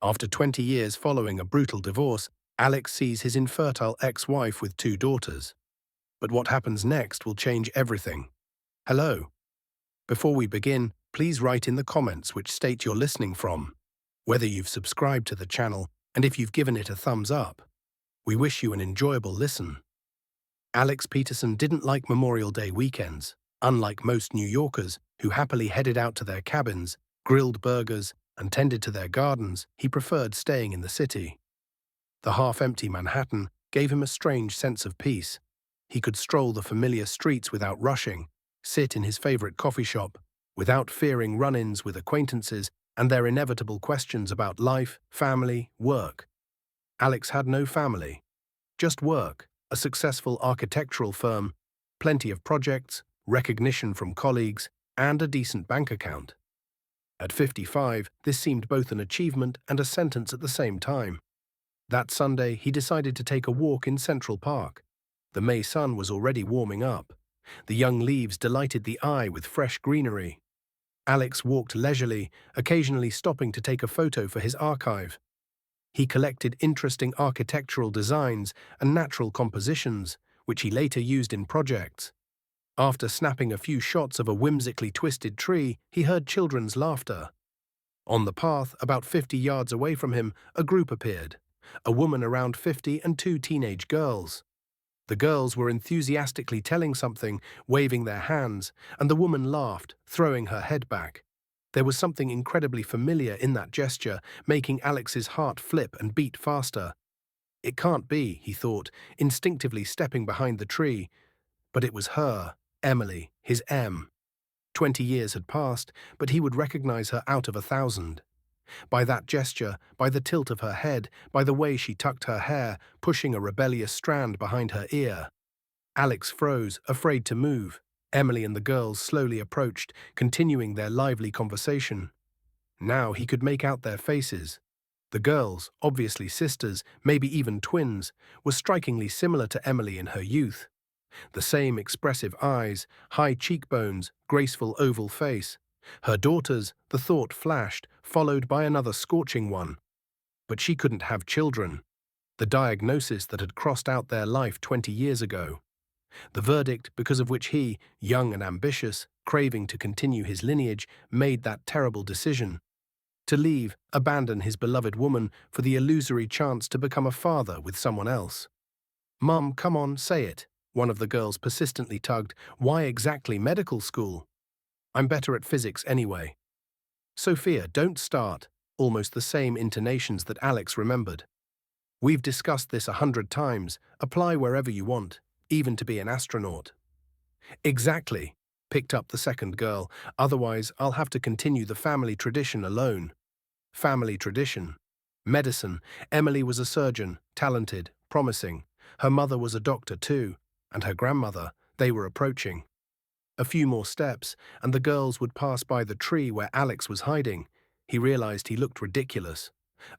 After 20 years following a brutal divorce, Alex sees his infertile ex-wife with 2 daughters. But what happens next will change everything. Hello. Before we begin, please write in the comments which state you're listening from, whether you've subscribed to the channel, and if you've given it a thumbs up. We wish you an enjoyable listen. Alex Peterson didn't like Memorial Day weekends. Unlike most New Yorkers who happily headed out to their cabins, grilled burgers, and tended to their gardens, he preferred staying in the city. The half-empty Manhattan gave him a strange sense of peace. He could stroll the familiar streets without rushing, sit in his favorite coffee shop, without fearing run-ins with acquaintances and their inevitable questions about life, family, work. Alex had no family, just work, a successful architectural firm, plenty of projects, recognition from colleagues, and a decent bank account. At 55, this seemed both an achievement and a sentence at the same time. That Sunday, he decided to take a walk in Central Park. The May sun was already warming up. The young leaves delighted the eye with fresh greenery. Alex walked leisurely, occasionally stopping to take a photo for his archive. He collected interesting architectural designs and natural compositions, which he later used in projects. After snapping a few shots of a whimsically twisted tree, he heard children's laughter. On the path, about 50 yards away from him, a group appeared. A woman around 50 and 2 teenage girls. The girls were enthusiastically telling something, waving their hands, and the woman laughed, throwing her head back. There was something incredibly familiar in that gesture, making Alex's heart flip and beat faster. It can't be, he thought, instinctively stepping behind the tree. But it was her, Emily, his Em. 20 years had passed, but he would recognize her out of 1,000. By that gesture, by the tilt of her head, by the way she tucked her hair, pushing a rebellious strand behind her ear. Alex froze, afraid to move. Emily and the girls slowly approached, continuing their lively conversation. Now he could make out their faces. The girls, obviously sisters, maybe even twins, were strikingly similar to Emily in her youth. The same expressive eyes, high cheekbones, graceful oval face. Her daughters, the thought flashed, followed by another scorching one. But she couldn't have children. The diagnosis that had crossed out their life 20 years ago. The verdict because of which he, young and ambitious, craving to continue his lineage, made that terrible decision. To leave, abandon his beloved woman for the illusory chance to become a father with someone else. "Mum, come on, say it," one of the girls persistently tugged. "Why exactly medical school? I'm better at physics anyway." "Sophia, don't start," almost the same intonations that Alex remembered. "We've discussed this 100 times. Apply wherever you want, even to be an astronaut." "Exactly," picked up the second girl. "Otherwise, I'll have to continue the family tradition alone." Family tradition. Medicine. Emily was a surgeon, talented, promising. Her mother was a doctor too, and her grandmother. They were approaching. A few more steps, and the girls would pass by the tree where Alex was hiding. He realized he looked ridiculous.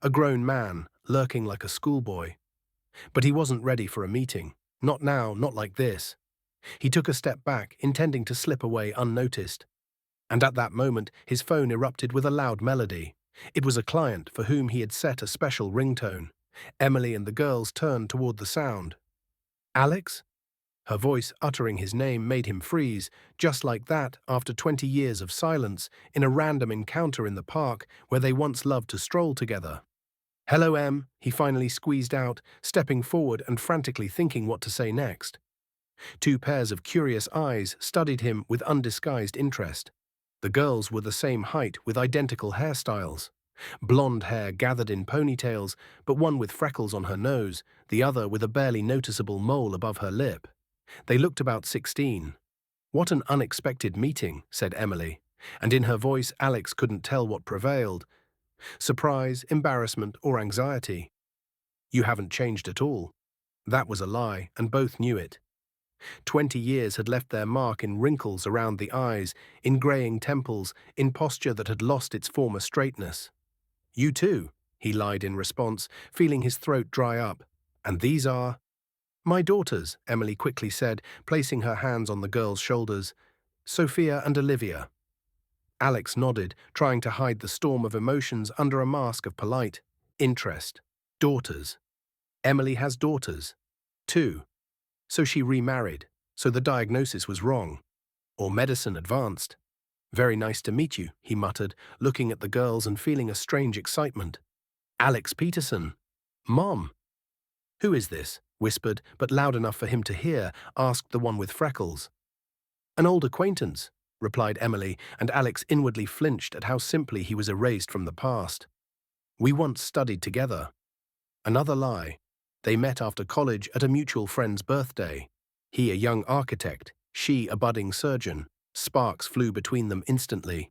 A grown man, lurking like a schoolboy. But he wasn't ready for a meeting. Not now, not like this. He took a step back, intending to slip away unnoticed. And at that moment, his phone erupted with a loud melody. It was a client for whom he had set a special ringtone. Emily and the girls turned toward the sound. "Alex?" Her voice uttering his name made him freeze, just like that after 20 years of silence, in a random encounter in the park where they once loved to stroll together. "Hello, Em," he finally squeezed out, stepping forward and frantically thinking what to say next. 2 pairs of curious eyes studied him with undisguised interest. The girls were the same height with identical hairstyles. Blonde hair gathered in ponytails, but one with freckles on her nose, the other with a barely noticeable mole above her lip. They looked about 16. "What an unexpected meeting," said Emily, and in her voice Alex couldn't tell what prevailed. Surprise, embarrassment, or anxiety. "You haven't changed at all." That was a lie, and both knew it. 20 years had left their mark in wrinkles around the eyes, in graying temples, in posture that had lost its former straightness. "You too," he lied in response, feeling his throat dry up. "And these are—" "My daughters," Emily quickly said, placing her hands on the girls' shoulders. "Sophia and Olivia." Alex nodded, trying to hide the storm of emotions under a mask of polite. Interest. Daughters. Emily has daughters. 2. So she remarried, so the diagnosis was wrong. Or medicine advanced. Very nice to meet you, he muttered, looking at the girls and feeling a strange excitement. Alex Peterson. Mom. Who is this? Whispered, but loud enough for him to hear, asked the one with freckles. An old acquaintance, replied Emily, and Alex inwardly flinched at how simply he was erased from the past. We once studied together. Another lie. They met after college at a mutual friend's birthday. He a young architect, she a budding surgeon. Sparks flew between them instantly.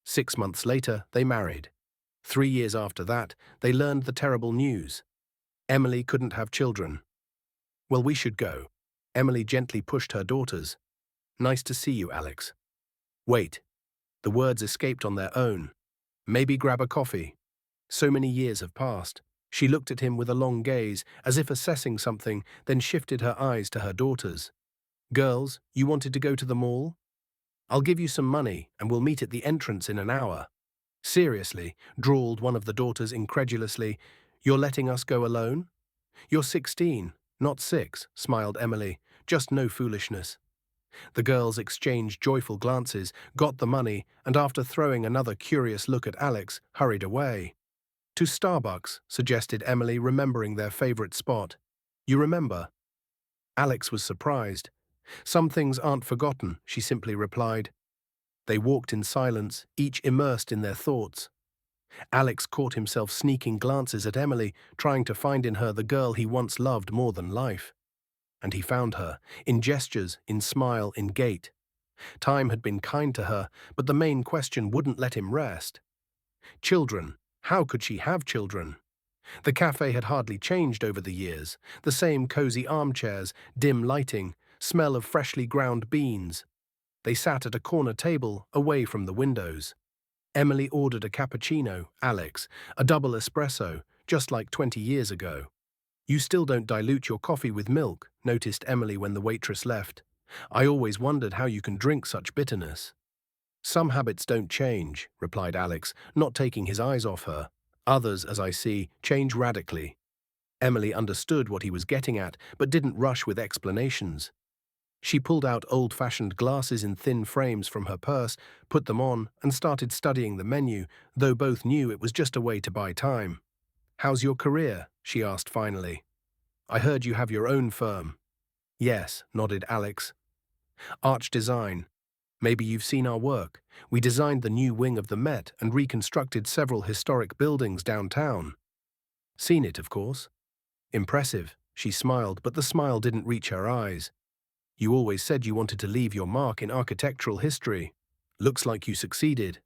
6 months later, they married. 3 years after that, they learned the terrible news. Emily couldn't have children. Well, we should go. Emily gently pushed her daughters. Nice to see you, Alex. Wait. The words escaped on their own. Maybe grab a coffee. So many years have passed. She looked at him with a long gaze, as if assessing something, then shifted her eyes to her daughters. Girls, you wanted to go to the mall? I'll give you some money, and we'll meet at the entrance in an hour. Seriously, drawled one of the daughters incredulously, you're letting us go alone? You're 16, not 6, smiled Emily. Just no foolishness. The girls exchanged joyful glances, got the money, and after throwing another curious look at Alex, hurried away. To Starbucks, suggested Emily, remembering their favorite spot. You remember? Alex was surprised. Some things aren't forgotten, she simply replied. They walked in silence, each immersed in their thoughts. Alex caught himself sneaking glances at Emily, trying to find in her the girl he once loved more than life. And he found her, in gestures, in smile, in gait. Time had been kind to her, but the main question wouldn't let him rest. Children. How could she have children? The cafe had hardly changed over the years. The same cozy armchairs, dim lighting, smell of freshly ground beans. They sat at a corner table, away from the windows. Emily ordered a cappuccino, Alex, a double espresso, just like 20 years ago. You still don't dilute your coffee with milk, noticed Emily when the waitress left. I always wondered how you can drink such bitterness. Some habits don't change, replied Alex, not taking his eyes off her. Others, as I see, change radically. Emily understood what he was getting at, but didn't rush with explanations. She pulled out old-fashioned glasses in thin frames from her purse, put them on, and started studying the menu, though both knew it was just a way to buy time. How's your career? She asked finally. I heard you have your own firm. Yes, nodded Alex. Arch Design. Maybe you've seen our work. We designed the new wing of the Met and reconstructed several historic buildings downtown. Seen it, of course. Impressive, she smiled, but the smile didn't reach her eyes. You always said you wanted to leave your mark in architectural history. Looks like you succeeded.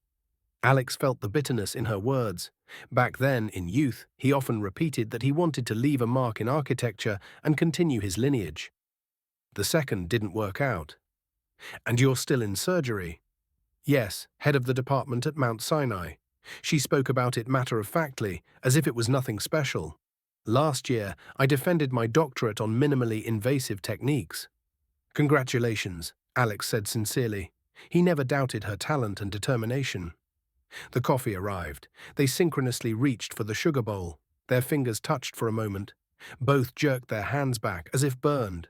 Alex felt the bitterness in her words. Back then, in youth, he often repeated that he wanted to leave a mark in architecture and continue his lineage. The second didn't work out. And you're still in surgery? Yes, head of the department at Mount Sinai. She spoke about it matter-of-factly, as if it was nothing special. Last year, I defended my doctorate on minimally invasive techniques. Congratulations, Alex said sincerely. He never doubted her talent and determination. The coffee arrived. They synchronously reached for the sugar bowl. Their fingers touched for a moment. Both jerked their hands back, as if burned.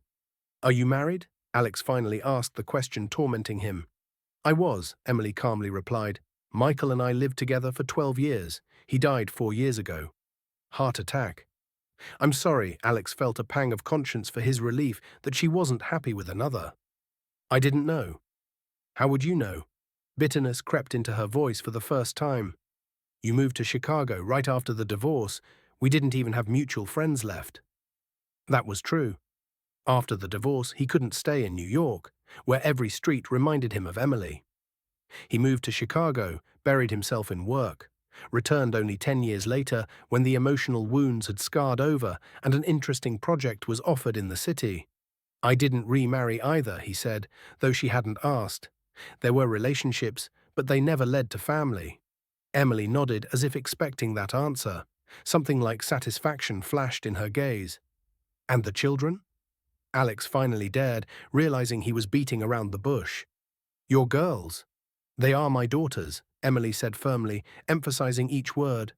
Are you married? Alex finally asked, the question tormenting him. I was, Emily calmly replied. Michael and I lived together for 12 years. He died 4 years ago. Heart attack. I'm sorry, Alex felt a pang of conscience for his relief that she wasn't happy with another. I didn't know. How would you know? Bitterness crept into her voice for the first time. You moved to Chicago right after the divorce. We didn't even have mutual friends left. That was true. After the divorce, he couldn't stay in New York, where every street reminded him of Emily. He moved to Chicago, buried himself in work, returned only 10 years later when the emotional wounds had scarred over and an interesting project was offered in the city. I didn't remarry either, he said, though she hadn't asked. There were relationships, but they never led to family. Emily nodded as if expecting that answer. Something like satisfaction flashed in her gaze. And the children? Alex finally dared, realizing he was beating around the bush. Your girls. They are my daughters, Emily said firmly, emphasizing each word.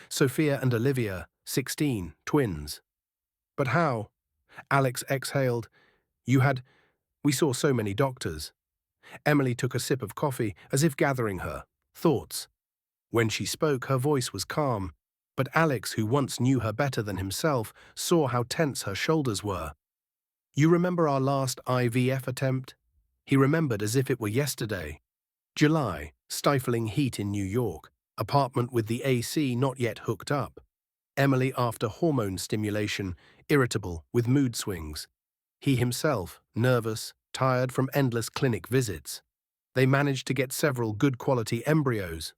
Sophia and Olivia, 16, twins. But how? Alex exhaled. You had... We saw so many doctors. Emily took a sip of coffee, as if gathering her thoughts. When she spoke, her voice was calm, but Alex, who once knew her better than himself, saw how tense her shoulders were. You remember our last IVF attempt? He remembered as if it were yesterday. July, stifling heat in New York, apartment with the AC not yet hooked up. Emily after hormone stimulation, irritable, with mood swings. He himself, nervous, tired from endless clinic visits. They managed to get several good-quality embryos.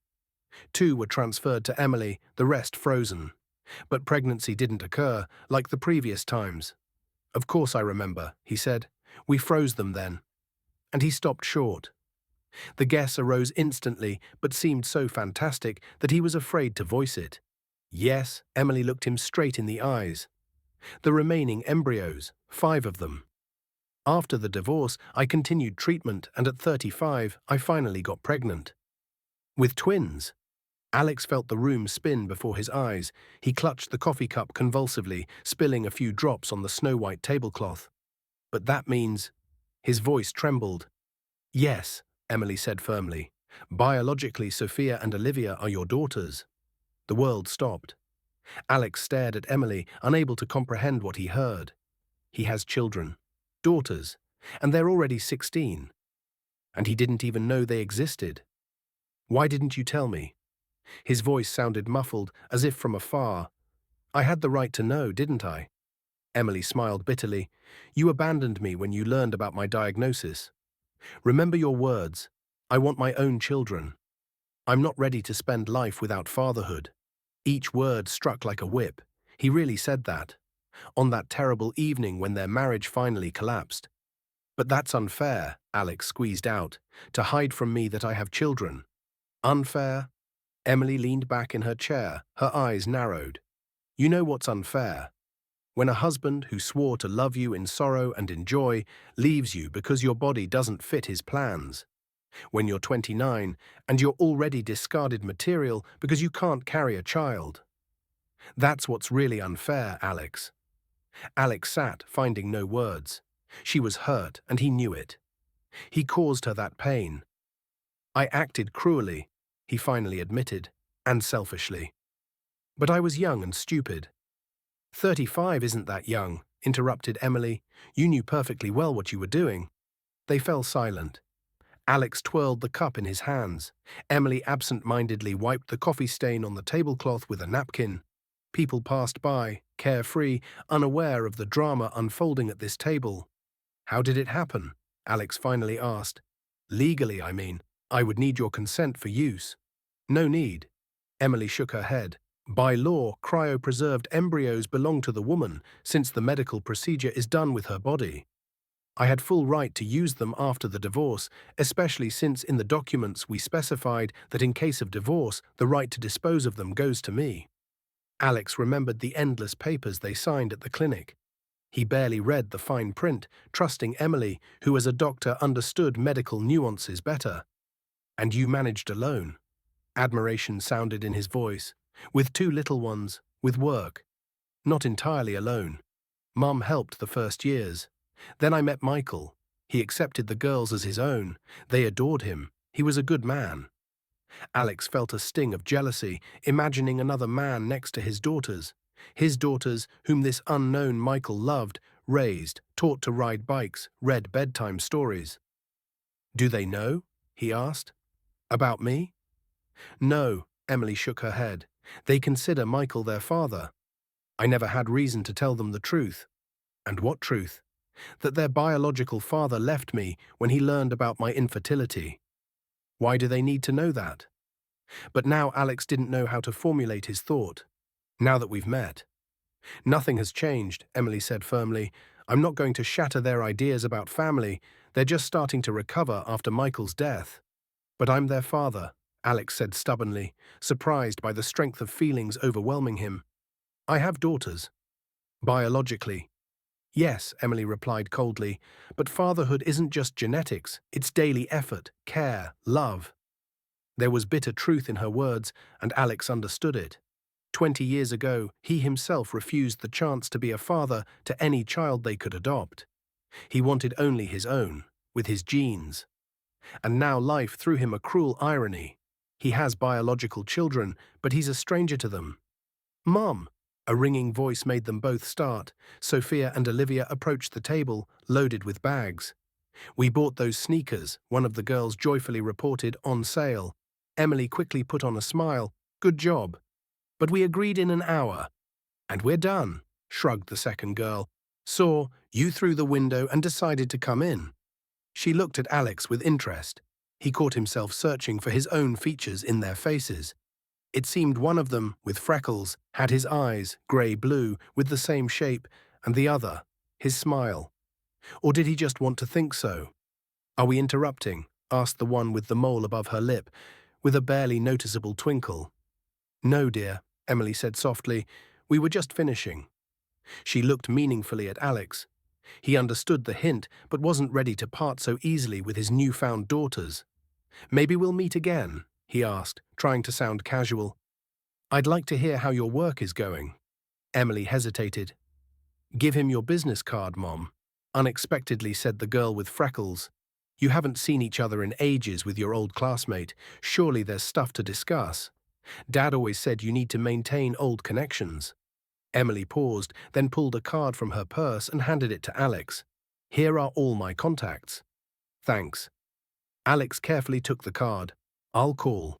2 were transferred to Emily, the rest frozen. But pregnancy didn't occur, like the previous times. Of course I remember, he said. We froze them then. And he stopped short. The guess arose instantly, but seemed so fantastic that he was afraid to voice it. Yes, Emily looked him straight in the eyes. The remaining embryos, 5 of them. After the divorce, I continued treatment, and at 35, I finally got pregnant. With twins. Alex felt the room spin before his eyes. He clutched the coffee cup convulsively, spilling a few drops on the snow-white tablecloth. But that means... His voice trembled. Yes, Emily said firmly. Biologically, Sophia and Olivia are your daughters. The world stopped. Alex stared at Emily, unable to comprehend what he heard. He has children. Daughters. And they're already 16. And he didn't even know they existed. Why didn't you tell me? His voice sounded muffled, as if from afar. I had the right to know, didn't I? Emily smiled bitterly. You abandoned me when you learned about my diagnosis. Remember your words. I want my own children. I'm not ready to spend life without fatherhood. Each word struck like a whip. He really said that. On that terrible evening when their marriage finally collapsed. But that's unfair, Alex squeezed out, to hide from me that I have children. Unfair? Emily leaned back in her chair, her eyes narrowed. You know what's unfair? When a husband who swore to love you in sorrow and in joy leaves you because your body doesn't fit his plans. When you're 29 and you're already discarded material because you can't carry a child. That's what's really unfair, Alex. Alex sat, finding no words. She was hurt, and he knew it. He caused her that pain. I acted cruelly, he finally admitted, and selfishly. But I was young and stupid. 35 isn't that young, interrupted Emily. You knew perfectly well what you were doing. They fell silent. Alex twirled the cup in his hands. Emily absent-mindedly wiped the coffee stain on the tablecloth with a napkin. People passed by, carefree, unaware of the drama unfolding at this table. How did it happen? Alex finally asked. Legally, I mean. I would need your consent for use. No need. Emily shook her head. By law, cryopreserved embryos belong to the woman, since the medical procedure is done with her body. I had full right to use them after the divorce, especially since in the documents we specified that in case of divorce, the right to dispose of them goes to me. Alex remembered the endless papers they signed at the clinic. He barely read the fine print, trusting Emily, who as a doctor understood medical nuances better. And you managed alone. Admiration sounded in his voice. With 2 little ones, with work. Not entirely alone. Mum helped the first years. Then I met Michael. He accepted the girls as his own. They adored him. He was a good man. Alex felt a sting of jealousy, imagining another man next to his daughters. His daughters, whom this unknown Michael loved, raised, taught to ride bikes, read bedtime stories. Do they know? He asked. About me? No, Emily shook her head. They consider Michael their father. I never had reason to tell them the truth. And what truth? That their biological father left me when he learned about my infertility. Why do they need to know that? But now Alex didn't know how to formulate his thought. Now that we've met. Nothing has changed, Emily said firmly. I'm not going to shatter their ideas about family. They're just starting to recover after Michael's death. But I'm their father, Alex said stubbornly, surprised by the strength of feelings overwhelming him. I have daughters. Biologically. Yes, Emily replied coldly, but fatherhood isn't just genetics, it's daily effort, care, love. There was bitter truth in her words, and Alex understood it. 20 years ago, he himself refused the chance to be a father to any child they could adopt. He wanted only his own, with his genes. And now life threw him a cruel irony. He has biological children, but he's a stranger to them. "Mom!" A ringing voice made them both start. Sophia and Olivia approached the table, loaded with bags. "We bought those sneakers," one of the girls joyfully reported, "on sale." Emily quickly put on a smile. "Good job. But we agreed in an hour." "And we're done," shrugged the second girl. "Saw you through the window and decided to come in." She looked at Alex with interest. He caught himself searching for his own features in their faces. It seemed one of them, with freckles, had his eyes, grey-blue, with the same shape, and the other, his smile. Or did he just want to think so? "Are we interrupting?" asked the one with the mole above her lip, with a barely noticeable twinkle. "No, dear," Emily said softly. "We were just finishing." She looked meaningfully at Alex. He understood the hint, but wasn't ready to part so easily with his newfound daughters. "Maybe we'll meet again?" he asked, trying to sound casual. "I'd like to hear how your work is going." Emily hesitated. "Give him your business card, Mom," unexpectedly said the girl with freckles. "You haven't seen each other in ages with your old classmate. Surely there's stuff to discuss. Dad always said you need to maintain old connections." Emily paused, then pulled a card from her purse and handed it to Alex. "Here are all my contacts." "Thanks." Alex carefully took the card. "I'll call."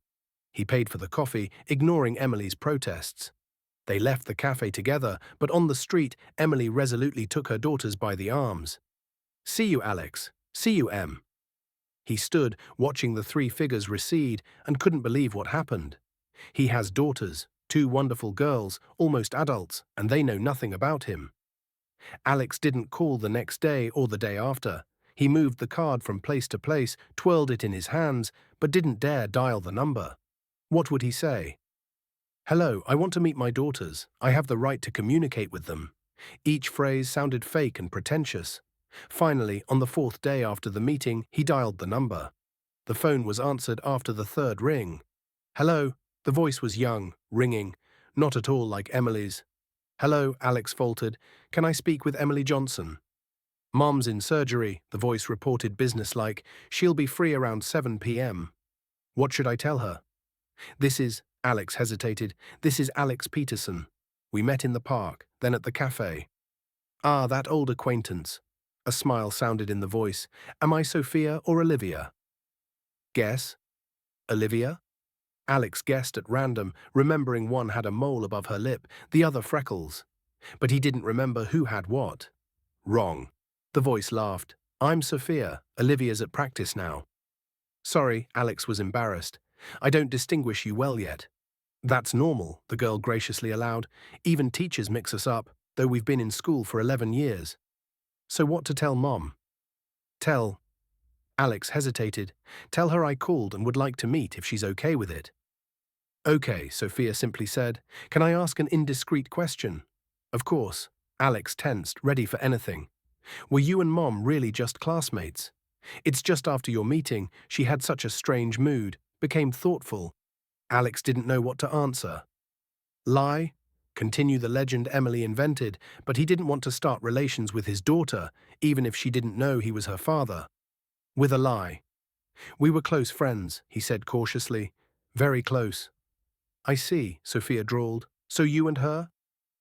He paid for the coffee, ignoring Emily's protests. They left the cafe together, but on the street, Emily resolutely took her daughters by the arms. "See you, Alex. See you, Em." He stood, watching the three figures recede, and couldn't believe what happened. He has daughters, two wonderful girls, almost adults, and they know nothing about him. Alex didn't call the next day or the day after. He moved the card from place to place, twirled it in his hands, but didn't dare dial the number. What would he say? "Hello, I want to meet my daughters. I have the right to communicate with them." Each phrase sounded fake and pretentious. Finally, on the fourth day after the meeting, he dialed the number. The phone was answered after the third ring. "Hello." The voice was young, ringing, not at all like Emily's. "Hello," Alex faltered. "Can I speak with Emily Johnson?" "Mom's in surgery," the voice reported businesslike. "She'll be free around 7 p.m. What should I tell her?" Alex hesitated. "This is Alex Peterson. We met in the park, then at the cafe." "Ah, that old acquaintance." A smile sounded in the voice. "Am I Sophia or Olivia?" "Guess." "Olivia?" Alex guessed at random, remembering one had a mole above her lip, the other freckles. But he didn't remember who had what. "Wrong." The voice laughed. "I'm Sophia. Olivia's at practice now." "Sorry," Alex was embarrassed. "I don't distinguish you well yet." "That's normal," the girl graciously allowed. "Even teachers mix us up, though we've been in school for 11 years. So what to tell Mom?" "Tell—" Alex hesitated. "Tell her I called and would like to meet if she's okay with it." "Okay," Sophia simply said. "Can I ask an indiscreet question?" "Of course." Alex tensed, ready for anything. "Were you and Mom really just classmates?" "It's just after your meeting, she had such a strange mood, became thoughtful." Alex didn't know what to answer. Lie? Continue the legend Emily invented, but he didn't want to start relations with his daughter, even if she didn't know he was her father. With a lie. "We were close friends," he said cautiously. "Very close." "I see," Sophia drawled. "So you and her?"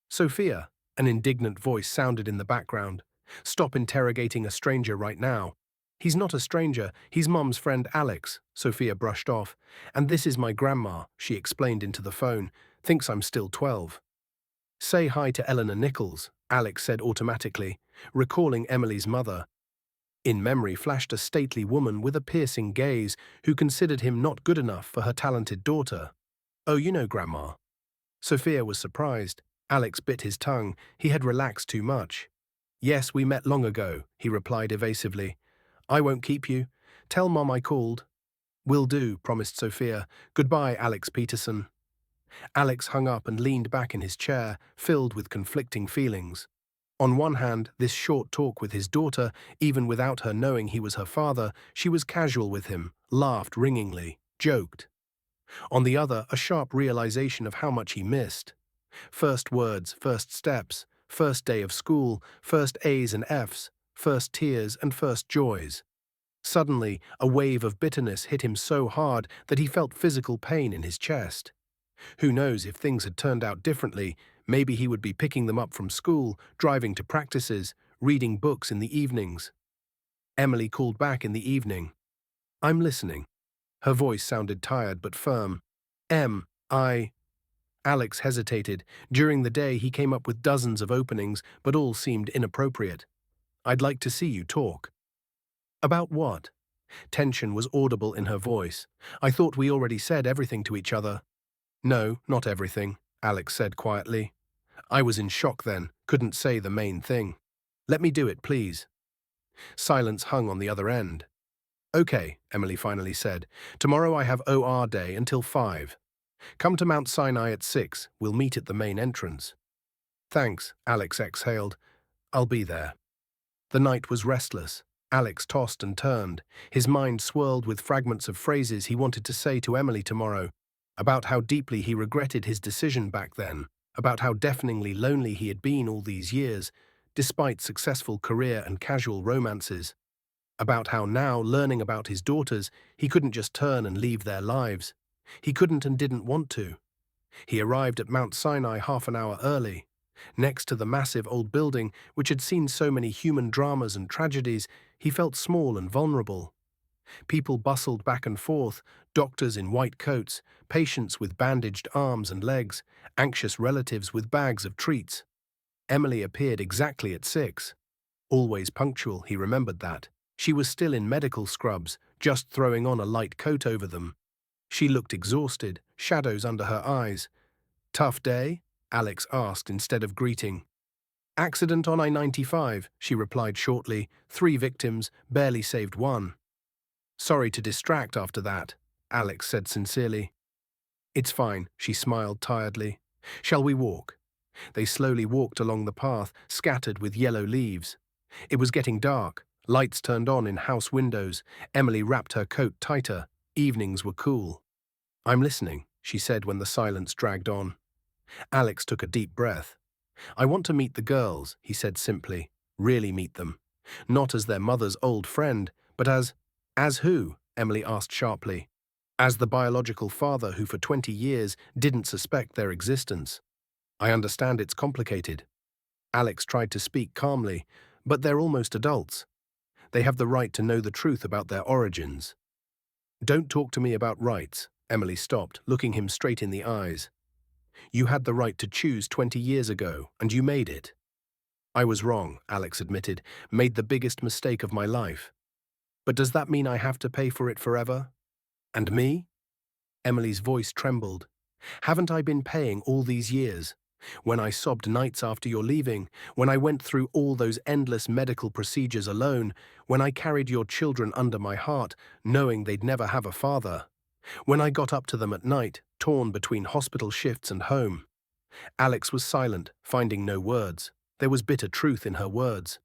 "Sophia," an indignant voice sounded in the background. "Stop interrogating a stranger right now." "He's not a stranger, he's Mom's friend Alex," Sophia brushed off. "And this is my grandma," she explained into the phone. "Thinks I'm still 12. "Say hi to Eleanor Nichols," Alex said automatically, recalling Emily's mother. In memory flashed a stately woman with a piercing gaze who considered him not good enough for her talented daughter. "Oh, you know Grandma." Sophia was surprised. Alex bit his tongue. He had relaxed too much. "Yes, we met long ago," he replied evasively. "I won't keep you. Tell Mom I called." "Will do," promised Sophia. "Goodbye, Alex Peterson." Alex hung up and leaned back in his chair, filled with conflicting feelings. On one hand, this short talk with his daughter, even without her knowing he was her father, she was casual with him, laughed ringingly, joked. On the other, a sharp realization of how much he missed. First words, first steps, first day of school, first A's and F's, first tears and first joys. Suddenly, a wave of bitterness hit him so hard that he felt physical pain in his chest. Who knows, if things had turned out differently, maybe he would be picking them up from school, driving to practices, reading books in the evenings. Emily called back in the evening. "I'm listening." Her voice sounded tired but firm. I... Alex hesitated. During the day, he came up with dozens of openings, but all seemed inappropriate. "I'd like to see you talk." "About what?" Tension was audible in her voice. "I thought we already said everything to each other." "No, not everything," Alex said quietly. "I was in shock then, couldn't say the main thing." "Let me do it, please." Silence hung on the other end. "Okay," Emily finally said. "Tomorrow I have OR day until 5. Come to Mount Sinai at 6. We'll meet at the main entrance." "Thanks," Alex exhaled. "I'll be there." The night was restless. Alex tossed and turned. His mind swirled with fragments of phrases he wanted to say to Emily tomorrow, about how deeply he regretted his decision back then, about how deafeningly lonely he had been all these years, despite successful career and casual romances, about how now, learning about his daughters, he couldn't just turn and leave their lives. He couldn't and didn't want to. He arrived at Mount Sinai half an hour early. Next to the massive old building, which had seen so many human dramas and tragedies, he felt small and vulnerable. People bustled back and forth, doctors in white coats, patients with bandaged arms and legs, anxious relatives with bags of treats. Emily appeared exactly at 6. Always punctual, he remembered that. She was still in medical scrubs, just throwing on a light coat over them. She looked exhausted, shadows under her eyes. "Tough day?" Alex asked instead of greeting. "Accident on I-95, she replied shortly. 3 victims, barely saved 1. "Sorry to distract after that," Alex said sincerely. "It's fine," she smiled tiredly. "Shall we walk?" They slowly walked along the path, scattered with yellow leaves. It was getting dark. Lights turned on in house windows. Emily wrapped her coat tighter. Evenings were cool. "I'm listening," she said when the silence dragged on. Alex took a deep breath. "I want to meet the girls," he said simply. "Really meet them. Not as their mother's old friend, but as..." "As who?" Emily asked sharply. "As the biological father who for 20 years didn't suspect their existence. I understand it's complicated." Alex tried to speak calmly, "but they're almost adults. They have the right to know the truth about their origins." "Don't talk to me about rights," Emily stopped, looking him straight in the eyes. "You had the right to choose 20 years ago, and you made it." "I was wrong," Alex admitted, "made the biggest mistake of my life. But does that mean I have to pay for it forever? And me?" Emily's voice trembled. "Haven't I been paying all these years? When I sobbed nights after your leaving, when I went through all those endless medical procedures alone, when I carried your children under my heart, knowing they'd never have a father, when I got up to them at night, torn between hospital shifts and home." Alex was silent, finding no words. There was bitter truth in her words.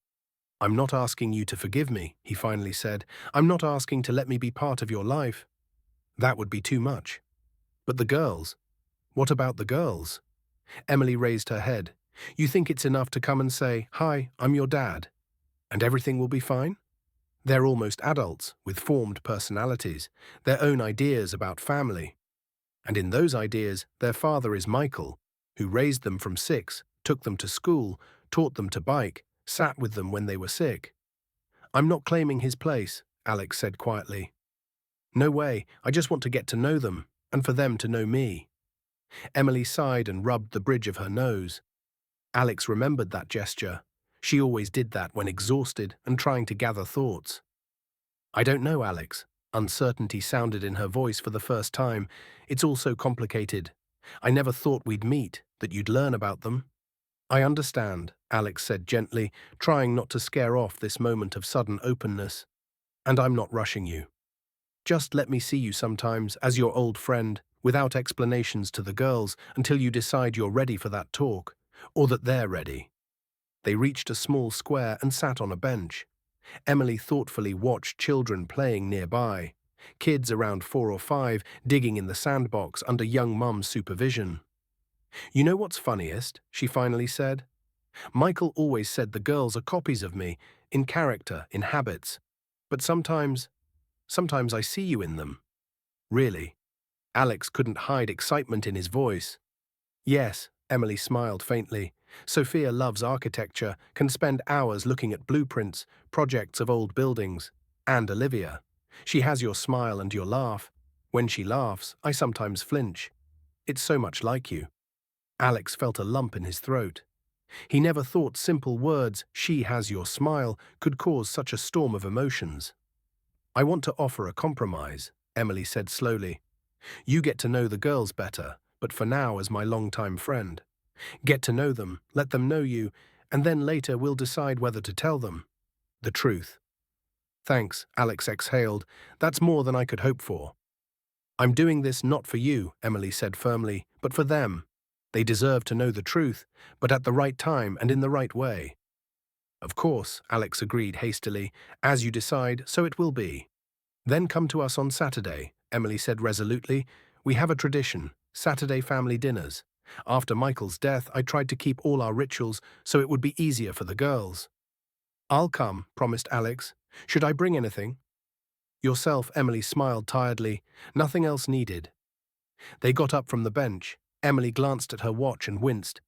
"I'm not asking you to forgive me," he finally said. "I'm not asking to let me be part of your life. That would be too much. But the girls? What about the girls?" Emily raised her head. "You think it's enough to come and say, 'Hi, I'm your dad,' and everything will be fine? They're almost adults, with formed personalities, their own ideas about family. And in those ideas, their father is Michael, who raised them from 6, took them to school, taught them to bike, sat with them when they were sick." "I'm not claiming his place," Alex said quietly. "No way, I just want to get to know them, and for them to know me." Emily sighed and rubbed the bridge of her nose. Alex remembered that gesture. She always did that when exhausted and trying to gather thoughts. "I don't know, Alex." Uncertainty sounded in her voice for the first time. "It's all so complicated. I never thought we'd meet, that you'd learn about them." "I understand," Alex said gently, trying not to scare off this moment of sudden openness. "And I'm not rushing you. Just let me see you sometimes as your old friend, without explanations to the girls, until you decide you're ready for that talk, or that they're ready." They reached a small square and sat on a bench. Emily thoughtfully watched children playing nearby, kids around 4 or 5 digging in the sandbox under young mum's supervision. You know what's funniest? She finally said. Michael always said the girls are copies of me, in character, in habits. But sometimes I see you in them. Really? Alex couldn't hide excitement in his voice. Yes, Emily smiled faintly. Sophia loves architecture, can spend hours looking at blueprints, projects of old buildings. And Olivia. She has your smile and your laugh. When she laughs, I sometimes flinch. It's so much like you. Alex felt a lump in his throat. He never thought simple words, "she has your smile," could cause such a storm of emotions. I want to offer a compromise, Emily said slowly. You get to know the girls better, but for now as my longtime friend. Get to know them, let them know you, and then later we'll decide whether to tell them the truth. Thanks, Alex exhaled. That's more than I could hope for. I'm doing this not for you, Emily said firmly, but for them. They deserve to know the truth, but at the right time and in the right way. Of course, Alex agreed hastily. As you decide, so it will be. Then come to us on Saturday, Emily said resolutely. We have a tradition, Saturday family dinners. After Michael's death, I tried to keep all our rituals so it would be easier for the girls. I'll come, promised Alex. Should I bring anything? Yourself, Emily smiled tiredly. Nothing else needed. They got up from the bench. Emily glanced at her watch and winced.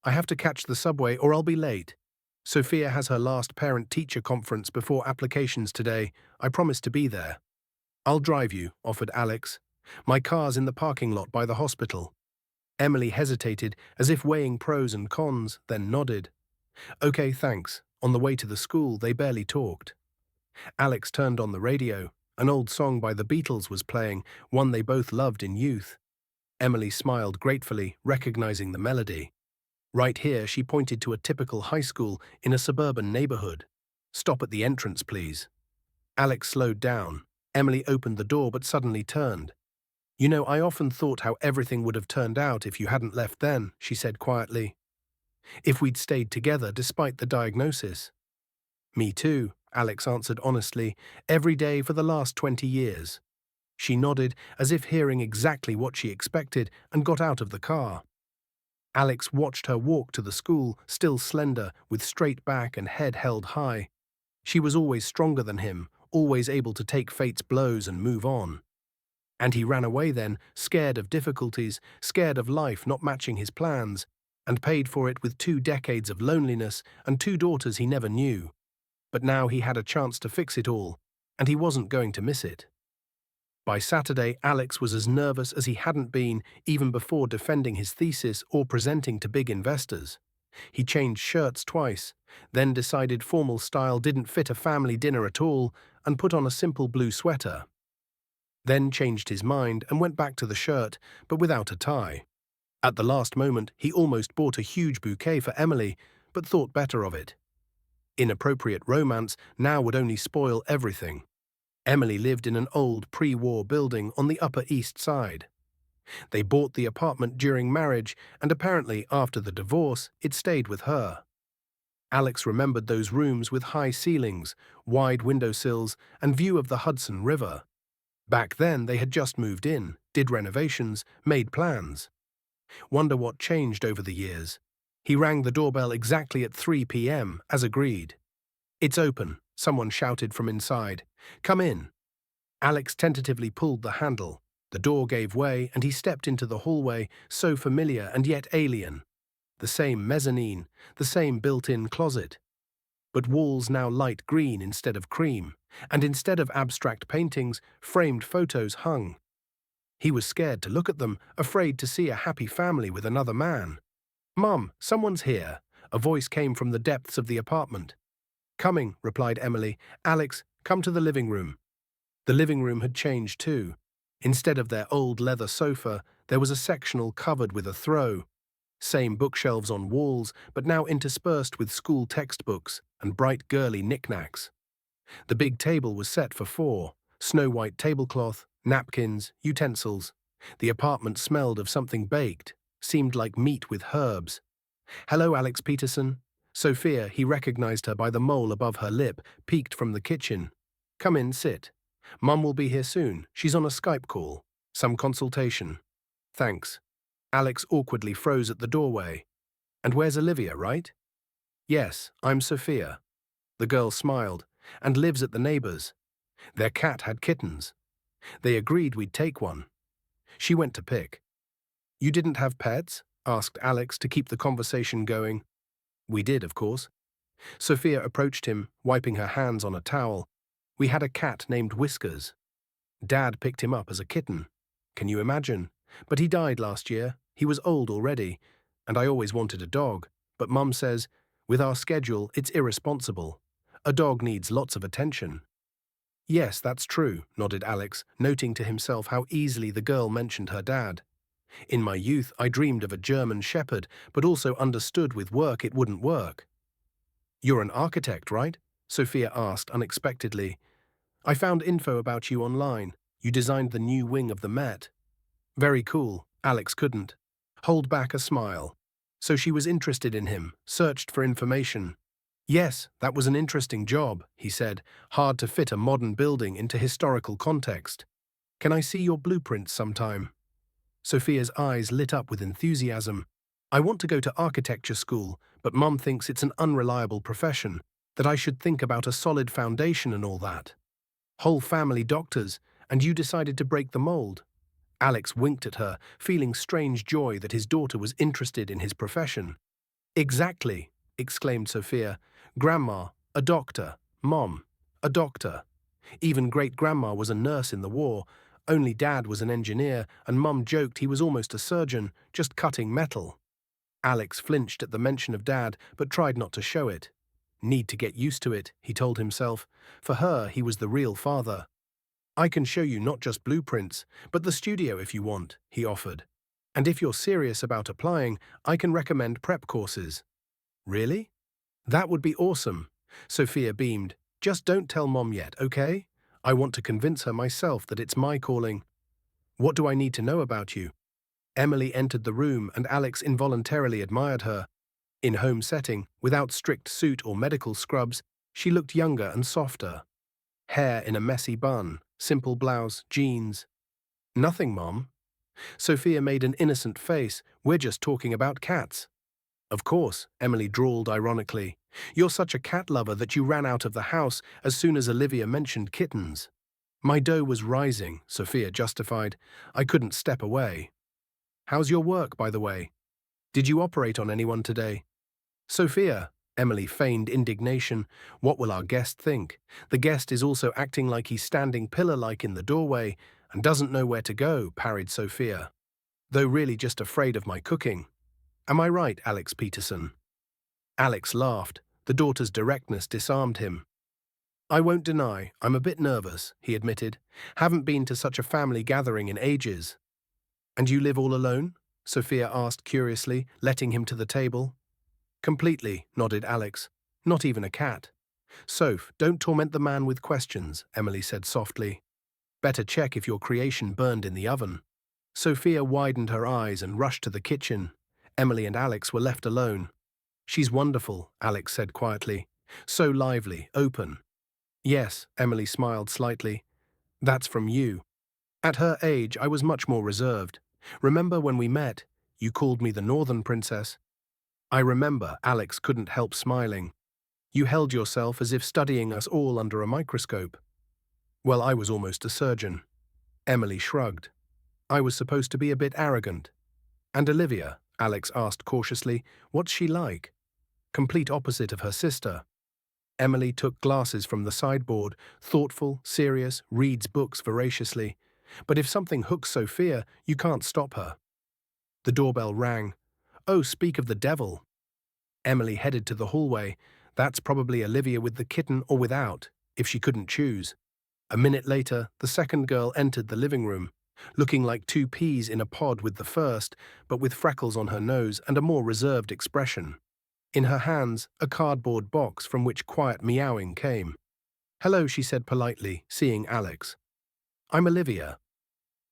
I have to catch the subway or I'll be late. Sophia has her last parent-teacher conference before applications today. I promised to be there. I'll drive you, offered Alex. My car's in the parking lot by the hospital. Emily hesitated, as if weighing pros and cons, then nodded. Okay, thanks. On the way to the school, they barely talked. Alex turned on the radio. An old song by the Beatles was playing, one they both loved in youth. Emily smiled gratefully, recognizing the melody. Right here, she pointed to a typical high school in a suburban neighborhood. Stop at the entrance, please. Alex slowed down. Emily opened the door but suddenly turned. You know, I often thought how everything would have turned out if you hadn't left then, she said quietly. If we'd stayed together despite the diagnosis. Me too, Alex answered honestly, every day for the last 20 years. She nodded, as if hearing exactly what she expected, and got out of the car. Alex watched her walk to the school, still slender, with straight back and head held high. She was always stronger than him, always able to take fate's blows and move on. And he ran away then, scared of difficulties, scared of life not matching his plans, and paid for it with 2 decades of loneliness and 2 daughters he never knew. But now he had a chance to fix it all, and he wasn't going to miss it. By Saturday, Alex was as nervous as he hadn't been even before defending his thesis or presenting to big investors. He changed shirts twice, then decided formal style didn't fit a family dinner at all and put on a simple blue sweater. Then changed his mind and went back to the shirt, but without a tie. At the last moment, he almost bought a huge bouquet for Emily, but thought better of it. Inappropriate romance now would only spoil everything. Emily lived in an old pre-war building on the Upper East Side. They bought the apartment during marriage, and apparently after the divorce, it stayed with her. Alex remembered those rooms with high ceilings, wide windowsills, and view of the Hudson River. Back then, they had just moved in, did renovations, made plans. Wonder what changed over the years. He rang the doorbell exactly at 3 p.m., as agreed. It's open, someone shouted from inside. Come in. Alex tentatively pulled the handle. The door gave way, and he stepped into the hallway, so familiar and yet alien. The same mezzanine, the same built-in closet. But walls now light green instead of cream, and instead of abstract paintings, framed photos hung. He was scared to look at them, afraid to see a happy family with another man. Mum, someone's here. A voice came from the depths of the apartment. Coming, replied Emily. Alex, come to the living room. The living room had changed too. Instead of their old leather sofa, there was a sectional covered with a throw. Same bookshelves on walls, but now interspersed with school textbooks and bright girly knickknacks. The big table was set for 4, snow-white tablecloth, napkins, utensils. The apartment smelled of something baked, seemed like meat with herbs. Hello, Alex Peterson. Sophia, he recognized her by the mole above her lip, peeked from the kitchen. Come in, sit. Mum will be here soon. She's on a Skype call. Some consultation. Thanks. Alex awkwardly froze at the doorway. And where's Olivia, right? Yes, I'm Sophia. The girl smiled. And lives at the neighbor's. Their cat had kittens. They agreed we'd take one. She went to pick. You didn't have pets? Asked Alex to keep the conversation going. We did, of course. Sophia approached him, wiping her hands on a towel. We had a cat named Whiskers. Dad picked him up as a kitten. Can you imagine? But he died last year. He was old already. And I always wanted a dog. But Mum says, with our schedule, it's irresponsible. A dog needs lots of attention. Yes, that's true, nodded Alex, noting to himself how easily the girl mentioned her dad. In my youth, I dreamed of a German shepherd, but also understood with work it wouldn't work. You're an architect, right? Sophia asked unexpectedly. I found info about you online. You designed the new wing of the Met. Very cool. Alex couldn't hold back a smile. So she was interested in him, searched for information. Yes, that was an interesting job, he said, hard to fit a modern building into historical context. Can I see your blueprints sometime? Sophia's eyes lit up with enthusiasm. I want to go to architecture school, but Mum thinks it's an unreliable profession, that I should think about a solid foundation and all that. Whole family doctors, and you decided to break the mold. Alex winked at her, feeling strange joy that his daughter was interested in his profession. Exactly, exclaimed Sophia. Grandma, a doctor. Mom, a doctor. Even great-grandma was a nurse in the war. Only Dad was an engineer, and Mum joked he was almost a surgeon, just cutting metal. Alex flinched at the mention of Dad, but tried not to show it. Need to get used to it, he told himself. For her, he was the real father. I can show you not just blueprints, but the studio if you want, he offered. And if you're serious about applying, I can recommend prep courses. Really? That would be awesome. Sophia beamed. Just don't tell Mom yet, okay? I want to convince her myself that it's my calling. What do I need to know about you? Emily entered the room and Alex involuntarily admired her. In home setting, without strict suit or medical scrubs, she looked younger and softer. Hair in a messy bun, simple blouse, jeans. Nothing, Mom. Sophia made an innocent face. We're just talking about cats. Of course, Emily drawled ironically. You're such a cat lover that you ran out of the house as soon as Olivia mentioned kittens. My dough was rising, Sophia justified. I couldn't step away. How's your work, by the way? Did you operate on anyone today? Sophia, Emily feigned indignation. What will our guest think? The guest is also acting like he's standing pillar-like in the doorway and doesn't know where to go, parried Sophia. Though really just afraid of my cooking. Am I right, Alex Peterson? Alex laughed. The daughter's directness disarmed him. I won't deny, I'm a bit nervous, he admitted. Haven't been to such a family gathering in ages. And you live all alone? Sophia asked curiously, letting him to the table. Completely, nodded Alex. Not even a cat. Soph, don't torment the man with questions, Emily said softly. Better check if your creation burned in the oven. Sophia widened her eyes and rushed to the kitchen. Emily and Alex were left alone. She's wonderful, Alex said quietly. So lively, open. Yes, Emily smiled slightly. That's from you. At her age, I was much more reserved. Remember when we met? You called me the Northern Princess. I remember, Alex couldn't help smiling. You held yourself as if studying us all under a microscope. Well, I was almost a surgeon. Emily shrugged. I was supposed to be a bit arrogant. And Olivia, Alex asked cautiously, what's she like? Complete opposite of her sister. Emily took glasses from the sideboard, thoughtful, serious, reads books voraciously. But if something hooks Sophia, you can't stop her. The doorbell rang. Oh, speak of the devil. Emily headed to the hallway. That's probably Olivia with the kitten or without, if she couldn't choose. A minute later, the second girl entered the living room, looking like two peas in a pod with the first, but with freckles on her nose and a more reserved expression. In her hands, a cardboard box from which quiet meowing came. Hello, she said politely, seeing Alex. I'm Olivia.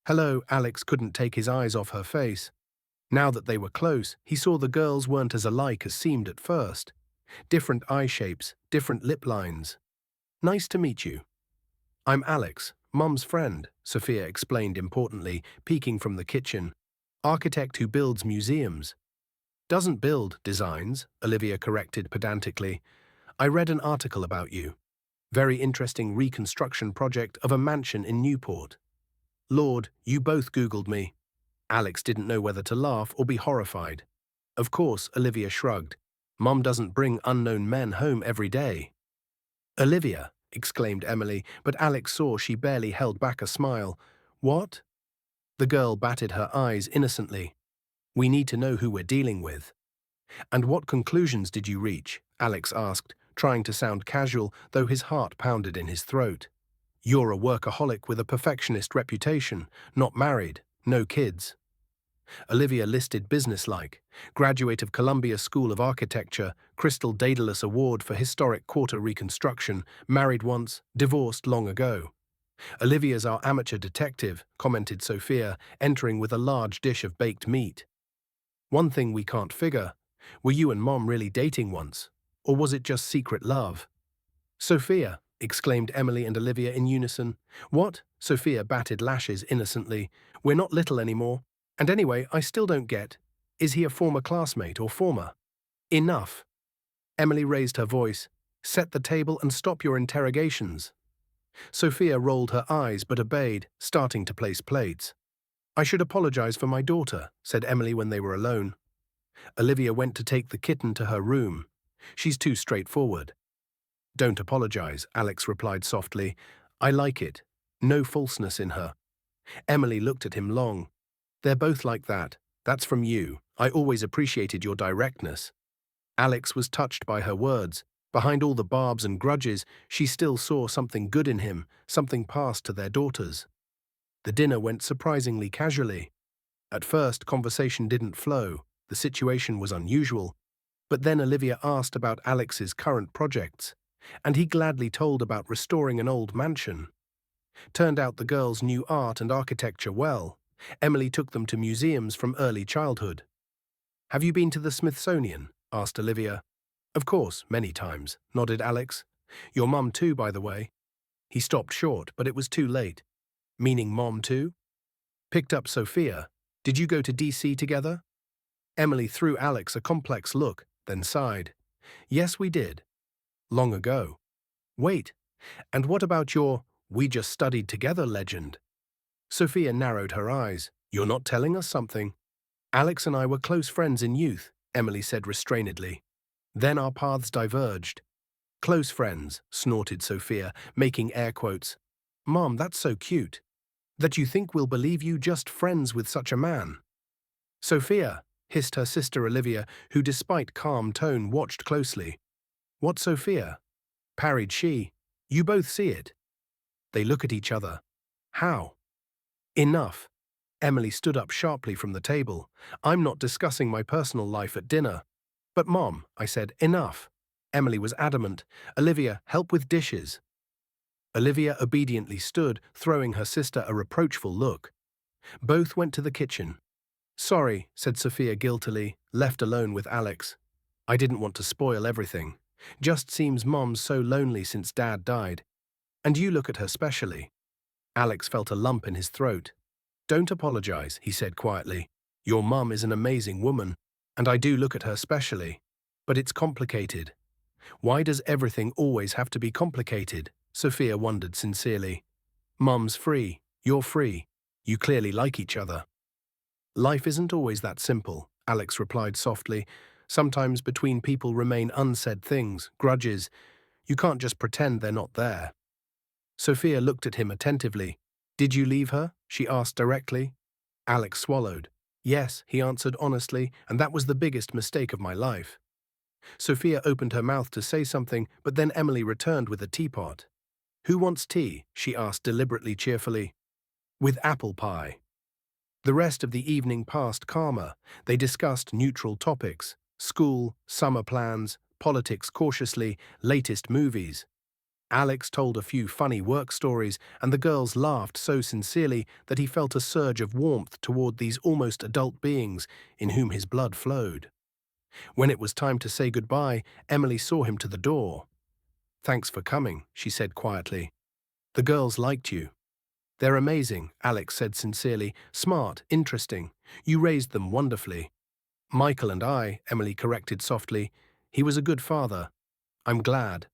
Hello, Alex couldn't take his eyes off her face. Now that they were close, he saw the girls weren't as alike as seemed at first. Different eye shapes, different lip lines. Nice to meet you. I'm Alex, Mum's friend, Sophia explained importantly, peeking from the kitchen. Architect who builds museums. Doesn't build designs, Olivia corrected pedantically. I read an article about you. Very interesting reconstruction project of a mansion in Newport. Lord, you both Googled me. Alex didn't know whether to laugh or be horrified. Of course, Olivia shrugged. Mum doesn't bring unknown men home every day. Olivia, exclaimed Emily, but Alex saw she barely held back a smile. What? The girl batted her eyes innocently. We need to know who we're dealing with. And what conclusions did you reach? Alex asked, trying to sound casual, though his heart pounded in his throat. You're a workaholic with a perfectionist reputation, not married, no kids. Olivia listed businesslike, graduate of Columbia School of Architecture, Crystal Daedalus Award for Historic Quarter Reconstruction, married once, divorced long ago. Olivia's our amateur detective, commented Sophia, entering with a large dish of baked meat. One thing we can't figure, were you and Mom really dating once? Or was it just secret love? Sophia, exclaimed Emily and Olivia in unison. What? Sophia batted lashes innocently. We're not little anymore. And anyway, I still don't get. Is he a former classmate or former? Enough. Emily raised her voice. Set the table and stop your interrogations. Sophia rolled her eyes but obeyed, starting to place plates. I should apologize for my daughter, said Emily when they were alone. Olivia went to take the kitten to her room. She's too straightforward. Don't apologize, Alex replied softly. I like it. No falseness in her. Emily looked at him long. They're both like that. That's from you. I always appreciated your directness. Alex was touched by her words. Behind all the barbs and grudges, she still saw something good in him, something passed to their daughters. The dinner went surprisingly casually. At first, conversation didn't flow. The situation was unusual. But then Olivia asked about Alex's current projects, and he gladly told about restoring an old mansion. Turned out the girls knew art and architecture well. Emily took them to museums from early childhood. Have you been to the Smithsonian? Asked Olivia. Of course, many times, nodded Alex. Your mum too, by the way. He stopped short, but it was too late. Meaning Mom too? Picked up Sophia. Did you go to DC together? Emily threw Alex a complex look, then sighed. Yes, we did. Long ago. Wait, and what about your "we just studied together" legend? Sophia narrowed her eyes. You're not telling us something. Alex and I were close friends in youth, Emily said restrainedly. Then our paths diverged. Close friends, snorted Sophia, making air quotes. Mom, that's so cute. That you think we'll believe you just friends with such a man. Sophia, hissed her sister Olivia, who despite calm tone watched closely. What Sophia? Parried she. You both see it. They look at each other. How? Enough. Emily stood up sharply from the table. I'm not discussing my personal life at dinner. But Mom, I said, enough. Emily was adamant. Olivia, help with dishes. Olivia obediently stood, throwing her sister a reproachful look. Both went to the kitchen. Sorry, said Sophia guiltily, left alone with Alex. I didn't want to spoil everything. Just seems Mom's so lonely since Dad died. And you look at her specially. Alex felt a lump in his throat. Don't apologize, he said quietly. Your mum is an amazing woman, and I do look at her specially. But it's complicated. Why does everything always have to be complicated? Sophia wondered sincerely. Mum's free, you're free. You clearly like each other. Life isn't always that simple, Alex replied softly. Sometimes between people remain unsaid things, grudges. You can't just pretend they're not there. Sophia looked at him attentively. Did you leave her? She asked directly. Alex swallowed. Yes, he answered honestly, and that was the biggest mistake of my life. Sophia opened her mouth to say something, but then Emily returned with a teapot. Who wants tea? She asked deliberately cheerfully. With apple pie. The rest of the evening passed calmer. They discussed neutral topics: school, summer plans, politics cautiously, latest movies. Alex told a few funny work stories, and the girls laughed so sincerely that he felt a surge of warmth toward these almost adult beings in whom his blood flowed. When it was time to say goodbye, Emily saw him to the door. Thanks for coming, she said quietly. The girls liked you. They're amazing, Alex said sincerely. Smart, interesting. You raised them wonderfully. Michael and I, Emily corrected softly. He was a good father. I'm glad.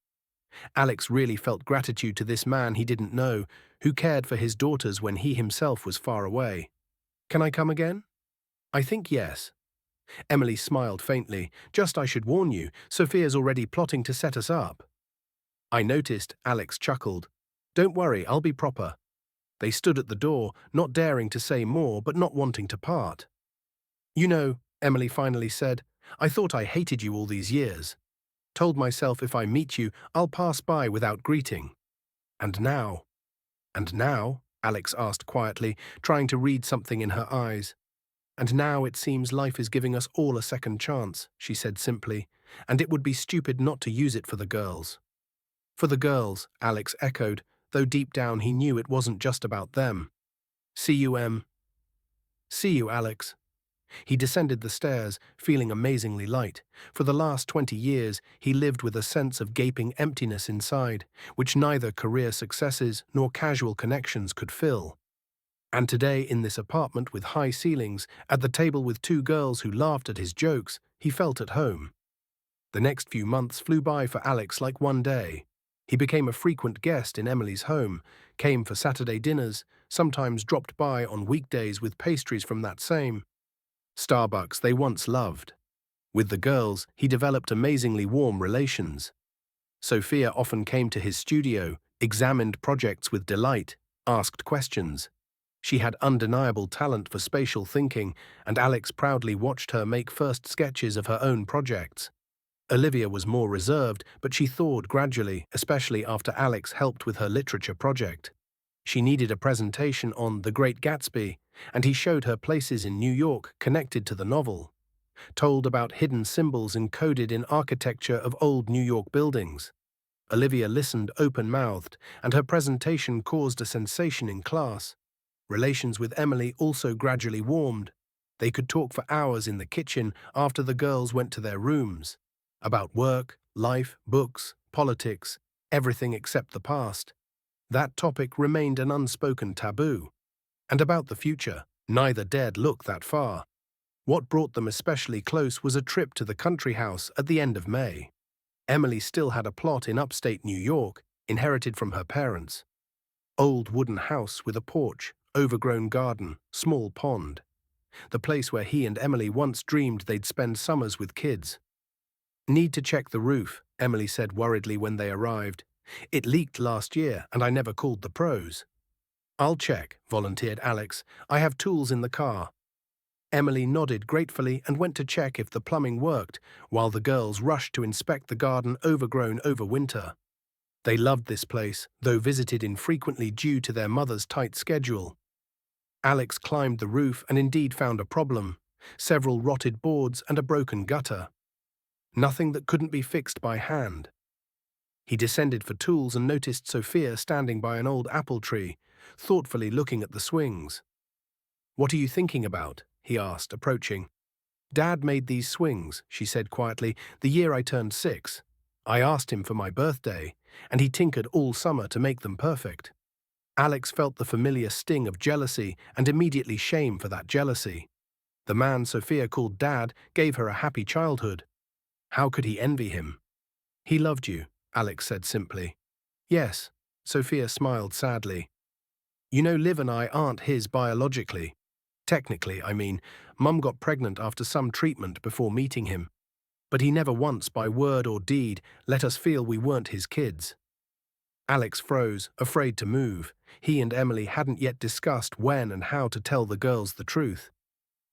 Alex really felt gratitude to this man he didn't know, who cared for his daughters when he himself was far away. Can I come again? I think yes. Emily smiled faintly. Just I should warn you, Sophia's already plotting to set us up. I noticed, Alex chuckled. Don't worry, I'll be proper. They stood at the door, not daring to say more but not wanting to part. You know, Emily finally said, I thought I hated you all these years. Told myself if I meet you, I'll pass by without greeting. And now? And now? Alex asked quietly, trying to read something in her eyes. And now it seems life is giving us all a second chance, she said simply, and it would be stupid not to use it for the girls. For the girls, Alex echoed, though deep down he knew it wasn't just about them. See you, Em. See you, Alex. He descended the stairs, feeling amazingly light. For the last 20 years, he lived with a sense of gaping emptiness inside, which neither career successes nor casual connections could fill. And today, in this apartment with high ceilings, at the table with two girls who laughed at his jokes, he felt at home. The next few months flew by for Alex like one day. He became a frequent guest in Emily's home, came for Saturday dinners, sometimes dropped by on weekdays with pastries from that same Starbucks they once loved. With the girls, he developed amazingly warm relations. Sophia often came to his studio, examined projects with delight, asked questions. She had undeniable talent for spatial thinking, and Alex proudly watched her make first sketches of her own projects. Olivia was more reserved, but she thawed gradually, especially after Alex helped with her literature project. She needed a presentation on The Great Gatsby, and he showed her places in New York connected to the novel, told about hidden symbols encoded in architecture of old New York buildings. Olivia listened open-mouthed, and her presentation caused a sensation in class. Relations with Emily also gradually warmed. They could talk for hours in the kitchen after the girls went to their rooms, about work, life, books, politics, everything except the past. That topic remained an unspoken taboo. And about the future, neither dared look that far. What brought them especially close was a trip to the country house at the end of May. Emily still had a plot in upstate New York, inherited from her parents. Old wooden house with a porch, overgrown garden, small pond. The place where he and Emily once dreamed they'd spend summers with kids. Need to check the roof, Emily said worriedly when they arrived. It leaked last year, and I never called the pros. I'll check, volunteered Alex. I have tools in the car. Emily nodded gratefully and went to check if the plumbing worked, while the girls rushed to inspect the garden overgrown over winter. They loved this place, though visited infrequently due to their mother's tight schedule. Alex climbed the roof and indeed found a problem: several rotted boards and a broken gutter. Nothing that couldn't be fixed by hand. He descended for tools and noticed Sophia standing by an old apple tree, thoughtfully looking at the swings. What are you thinking about? He asked, approaching. Dad made these swings, she said quietly, the year I turned 6. I asked him for my birthday, and he tinkered all summer to make them perfect. Alex felt the familiar sting of jealousy and immediately shame for that jealousy. The man Sophia called Dad gave her a happy childhood. How could he envy him? He loved you, Alex said simply. Yes, Sophia smiled sadly. You know, Liv and I aren't his biologically. Technically, I mean, Mum got pregnant after some treatment before meeting him. But he never once, by word or deed, let us feel we weren't his kids. Alex froze, afraid to move. He and Emily hadn't yet discussed when and how to tell the girls the truth.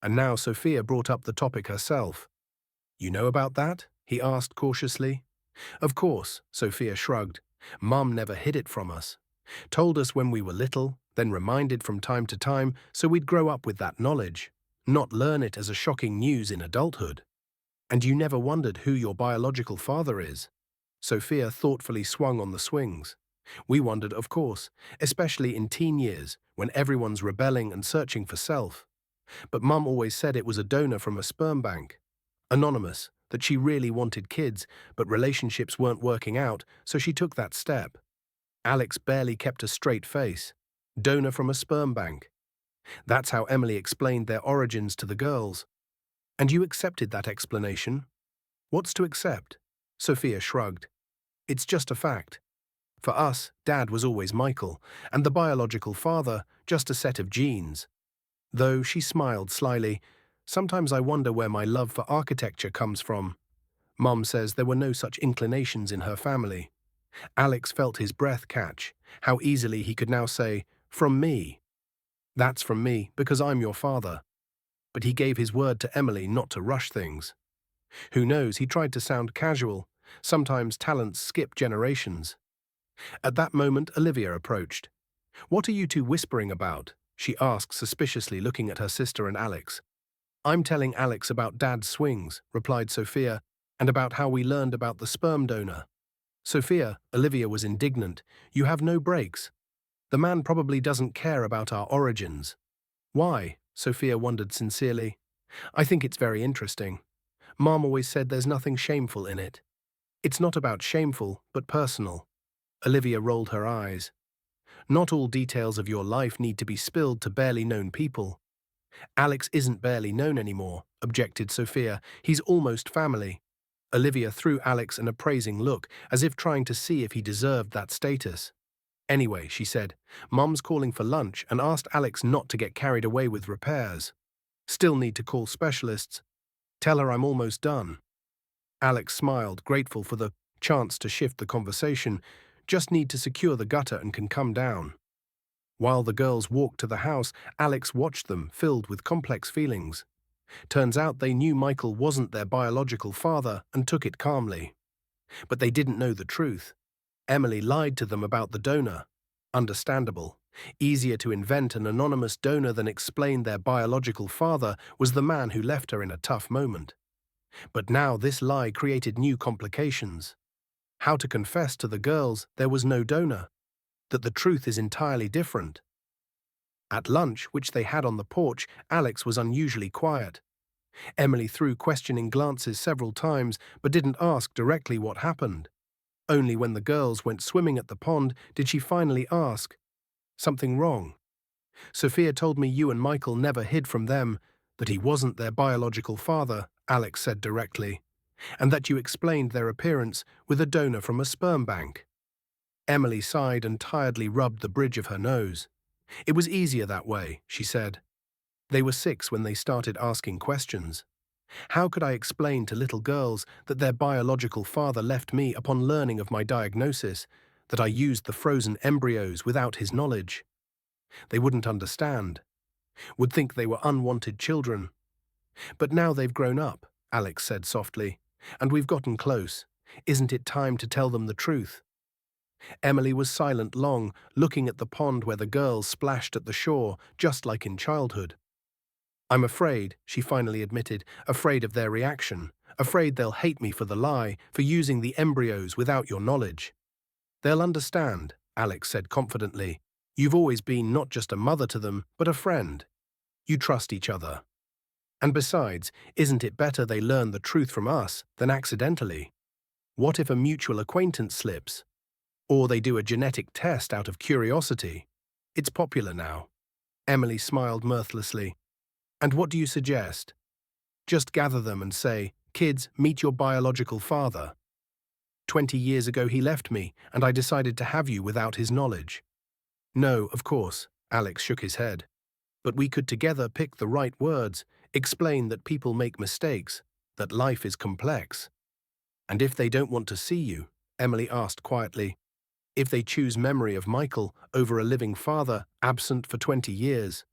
And now Sophia brought up the topic herself. You know about that? He asked cautiously. Of course, Sophia shrugged. Mum never hid it from us. Told us when we were little, then reminded from time to time, so we'd grow up with that knowledge, not learn it as a shocking news in adulthood. And you never wondered who your biological father is? Sophia thoughtfully swung on the swings. We wondered, of course, especially in teen years, when everyone's rebelling and searching for self. But Mum always said it was a donor from a sperm bank. Anonymous, that she really wanted kids, but relationships weren't working out, so she took that step. Alex barely kept a straight face. Donor from a sperm bank. That's how Emily explained their origins to the girls. And you accepted that explanation? What's to accept? Sophia shrugged. It's just a fact. For us, Dad was always Michael, and the biological father, just a set of genes. Though she smiled slyly, sometimes I wonder where my love for architecture comes from. Mom says there were no such inclinations in her family. Alex felt his breath catch, how easily he could now say, "From me." That's from me, because I'm your father. But he gave his word to Emily not to rush things. Who knows, he tried to sound casual. Sometimes talents skip generations. At that moment, Olivia approached. "What are you two whispering about?" she asked suspiciously, looking at her sister and Alex. "I'm telling Alex about Dad's swings," replied Sophia, "and about how we learned about the sperm donor." "Sophia," Olivia was indignant, "you have no brakes. The man probably doesn't care about our origins." "Why?" Sophia wondered sincerely. "I think it's very interesting. Mom always said there's nothing shameful in it." "It's not about shameful, but personal." Olivia rolled her eyes. "Not all details of your life need to be spilled to barely known people." "Alex isn't barely known anymore," objected Sophia. "He's almost family." Olivia threw Alex an appraising look, as if trying to see if he deserved that status. "Anyway," she said, "Mom's calling for lunch and asked Alex not to get carried away with repairs. Still need to call specialists. Tell her I'm almost done." Alex smiled, grateful for the chance to shift the conversation. "Just need to secure the gutter and can come down." While the girls walked to the house, Alex watched them, filled with complex feelings. Turns out they knew Michael wasn't their biological father and took it calmly. But they didn't know the truth. Emily lied to them about the donor. Understandable. Easier to invent an anonymous donor than explain their biological father was the man who left her in a tough moment. But now this lie created new complications. How to confess to the girls there was no donor, that the truth is entirely different. At lunch, which they had on the porch, Alex was unusually quiet. Emily threw questioning glances several times, but didn't ask directly what happened. Only when the girls went swimming at the pond did she finally ask, "Something wrong?" "Sophia told me you and Michael never hid from them, that he wasn't their biological father," Alex said directly, "and that you explained their appearance with a donor from a sperm bank." Emily sighed and tiredly rubbed the bridge of her nose. "It was easier that way," she said. "They were 6 when they started asking questions. How could I explain to little girls that their biological father left me upon learning of my diagnosis, that I used the frozen embryos without his knowledge? They wouldn't understand, would think they were unwanted children. But now they've grown up," Alex said softly, "and we've gotten close. Isn't it time to tell them the truth?" Emily was silent long, looking at the pond where the girls splashed at the shore, just like in childhood. "I'm afraid," she finally admitted, "afraid of their reaction, afraid they'll hate me for the lie, for using the embryos without your knowledge." "They'll understand," Alex said confidently. "You've always been not just a mother to them, but a friend. You trust each other. And besides, isn't it better they learn the truth from us than accidentally? What if a mutual acquaintance slips? Or they do a genetic test out of curiosity? It's popular now." Emily smiled mirthlessly. "And what do you suggest?" "Just gather them and say, 'Kids, meet your biological father. 20 years ago he left me, and I decided to have you without his knowledge.'" "No, of course," Alex shook his head. "But we could together pick the right words, explain that people make mistakes, that life is complex." "And if they don't want to see you," Emily asked quietly, "if they choose memory of Michael over a living father absent for 20 years,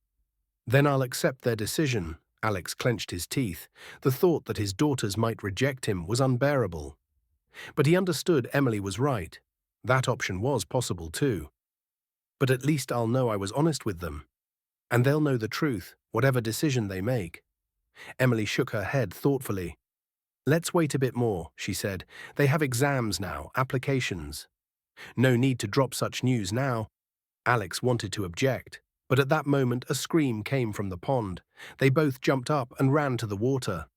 then I'll accept their decision." Alex clenched his teeth. The thought that his daughters might reject him was unbearable. But he understood Emily was right. That option was possible too. "But at least I'll know I was honest with them. And they'll know the truth, whatever decision they make." Emily shook her head thoughtfully. "Let's wait a bit more," she said. "They have exams now, applications. No need to drop such news now." Alex wanted to object, but at that moment a scream came from the pond. They both jumped up and ran to the water.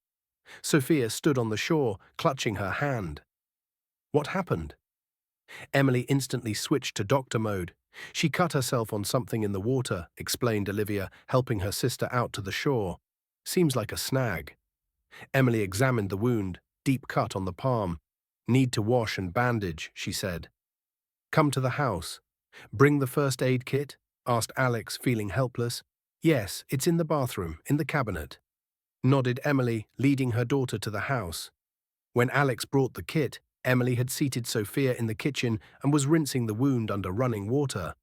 Sophia stood on the shore, clutching her hand. "What happened?" Emily instantly switched to doctor mode. She cut herself on something in the water, explained Olivia, helping her sister out to the shore. Seems like a snag. Emily examined the wound, deep cut on the palm. Need to wash and bandage, she said. Come to the house. Bring the first aid kit? Asked Alex, feeling helpless. Yes, it's in the bathroom, in the cabinet. Nodded Emily, leading her daughter to the house. When Alex brought the kit, Emily had seated Sophia in the kitchen and was rinsing the wound under running water.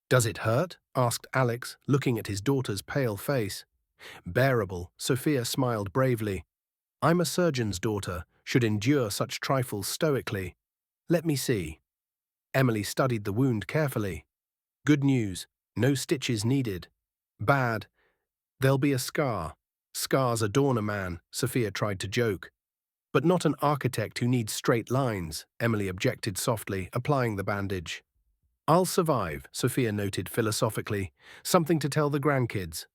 Does it hurt? Asked Alex, looking at his daughter's pale face. Bearable, Sophia smiled bravely. I'm a surgeon's daughter, should endure such trifles stoically. Let me see. Emily studied the wound carefully. Good news, no stitches needed. Bad, there'll be a scar. Scars adorn a man, Sophia tried to joke. But not an architect who needs straight lines, Emily objected softly, applying the bandage. I'll survive, Sophia noted philosophically. Something to tell the grandkids.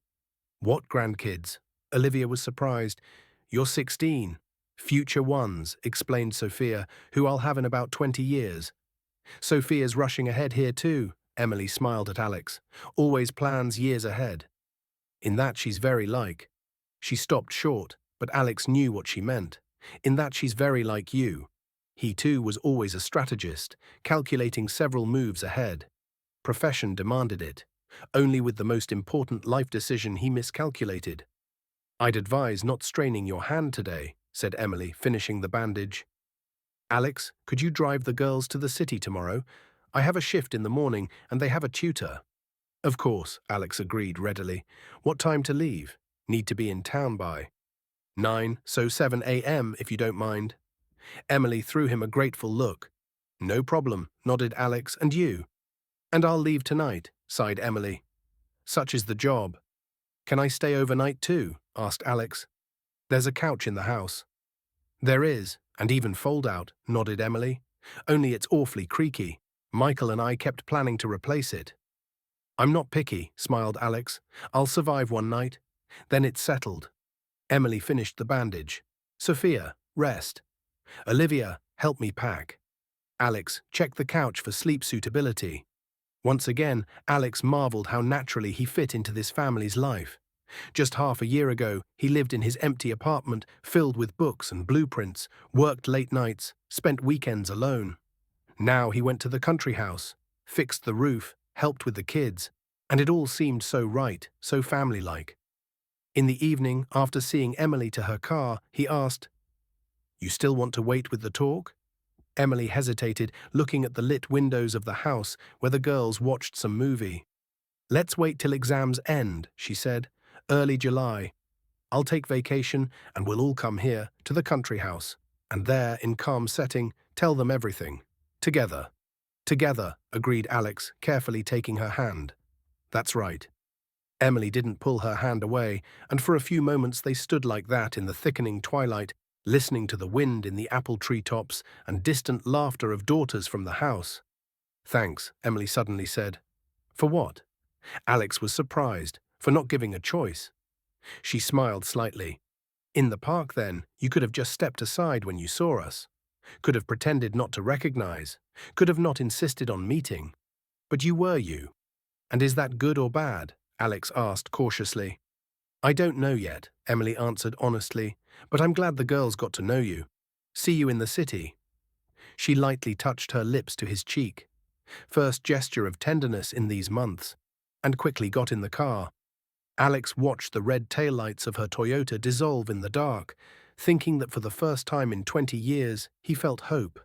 What grandkids? Olivia was surprised. You're 16. Future ones, explained Sophia, who I'll have in about 20 years. Sophia's rushing ahead here too, Emily smiled at Alex. Always plans years ahead. In that she's very like. She stopped short, but Alex knew what she meant. In that she's very like you. He too was always a strategist, calculating several moves ahead. Profession demanded it. Only with the most important life decision he miscalculated. I'd advise not straining your hand today, said Emily, finishing the bandage. Alex, could you drive the girls to the city tomorrow? I have a shift in the morning and they have a tutor. Of course, Alex agreed readily. What time to leave? Need to be in town by 9, so 7 a.m. if you don't mind. Emily threw him a grateful look. No problem, nodded Alex, and you? And I'll leave tonight, sighed Emily. Such is the job. Can I stay overnight too? Asked Alex. There's a couch in the house. There is, and even fold-out, nodded Emily. Only it's awfully creaky. Michael and I kept planning to replace it. I'm not picky, smiled Alex. I'll survive one night. Then it's settled. Emily finished the bandage. Sophia, rest. Olivia, help me pack. Alex, check the couch for sleep suitability. Once again, Alex marveled how naturally he fit into this family's life. Just half a year ago, he lived in his empty apartment, filled with books and blueprints, worked late nights, spent weekends alone. Now he went to the country house, fixed the roof, helped with the kids, and it all seemed so right, so family-like. In the evening, after seeing Emily to her car, he asked, You still want to wait with the talk? Emily hesitated, looking at the lit windows of the house where the girls watched some movie. Let's wait till exams end, she said. Early July. I'll take vacation and we'll all come here to the country house. And there, in calm setting, tell them everything. Together. Together, agreed Alex, carefully taking her hand. That's right. Emily didn't pull her hand away, and for a few moments they stood like that in the thickening twilight, listening to the wind in the apple tree tops and distant laughter of daughters from the house. Thanks, Emily suddenly said. For what? Alex was surprised, for not giving a choice. She smiled slightly. In the park, then, you could have just stepped aside when you saw us. Could have pretended not to recognize. Could have not insisted on meeting. But you were you. And is that good or bad? Alex asked cautiously. I don't know yet, Emily answered honestly, but I'm glad the girls got to know you. See you in the city. She lightly touched her lips to his cheek. First gesture of tenderness in these months, and quickly got in the car. Alex watched the red taillights of her Toyota dissolve in the dark, thinking that for the first time in 20 years he felt hope.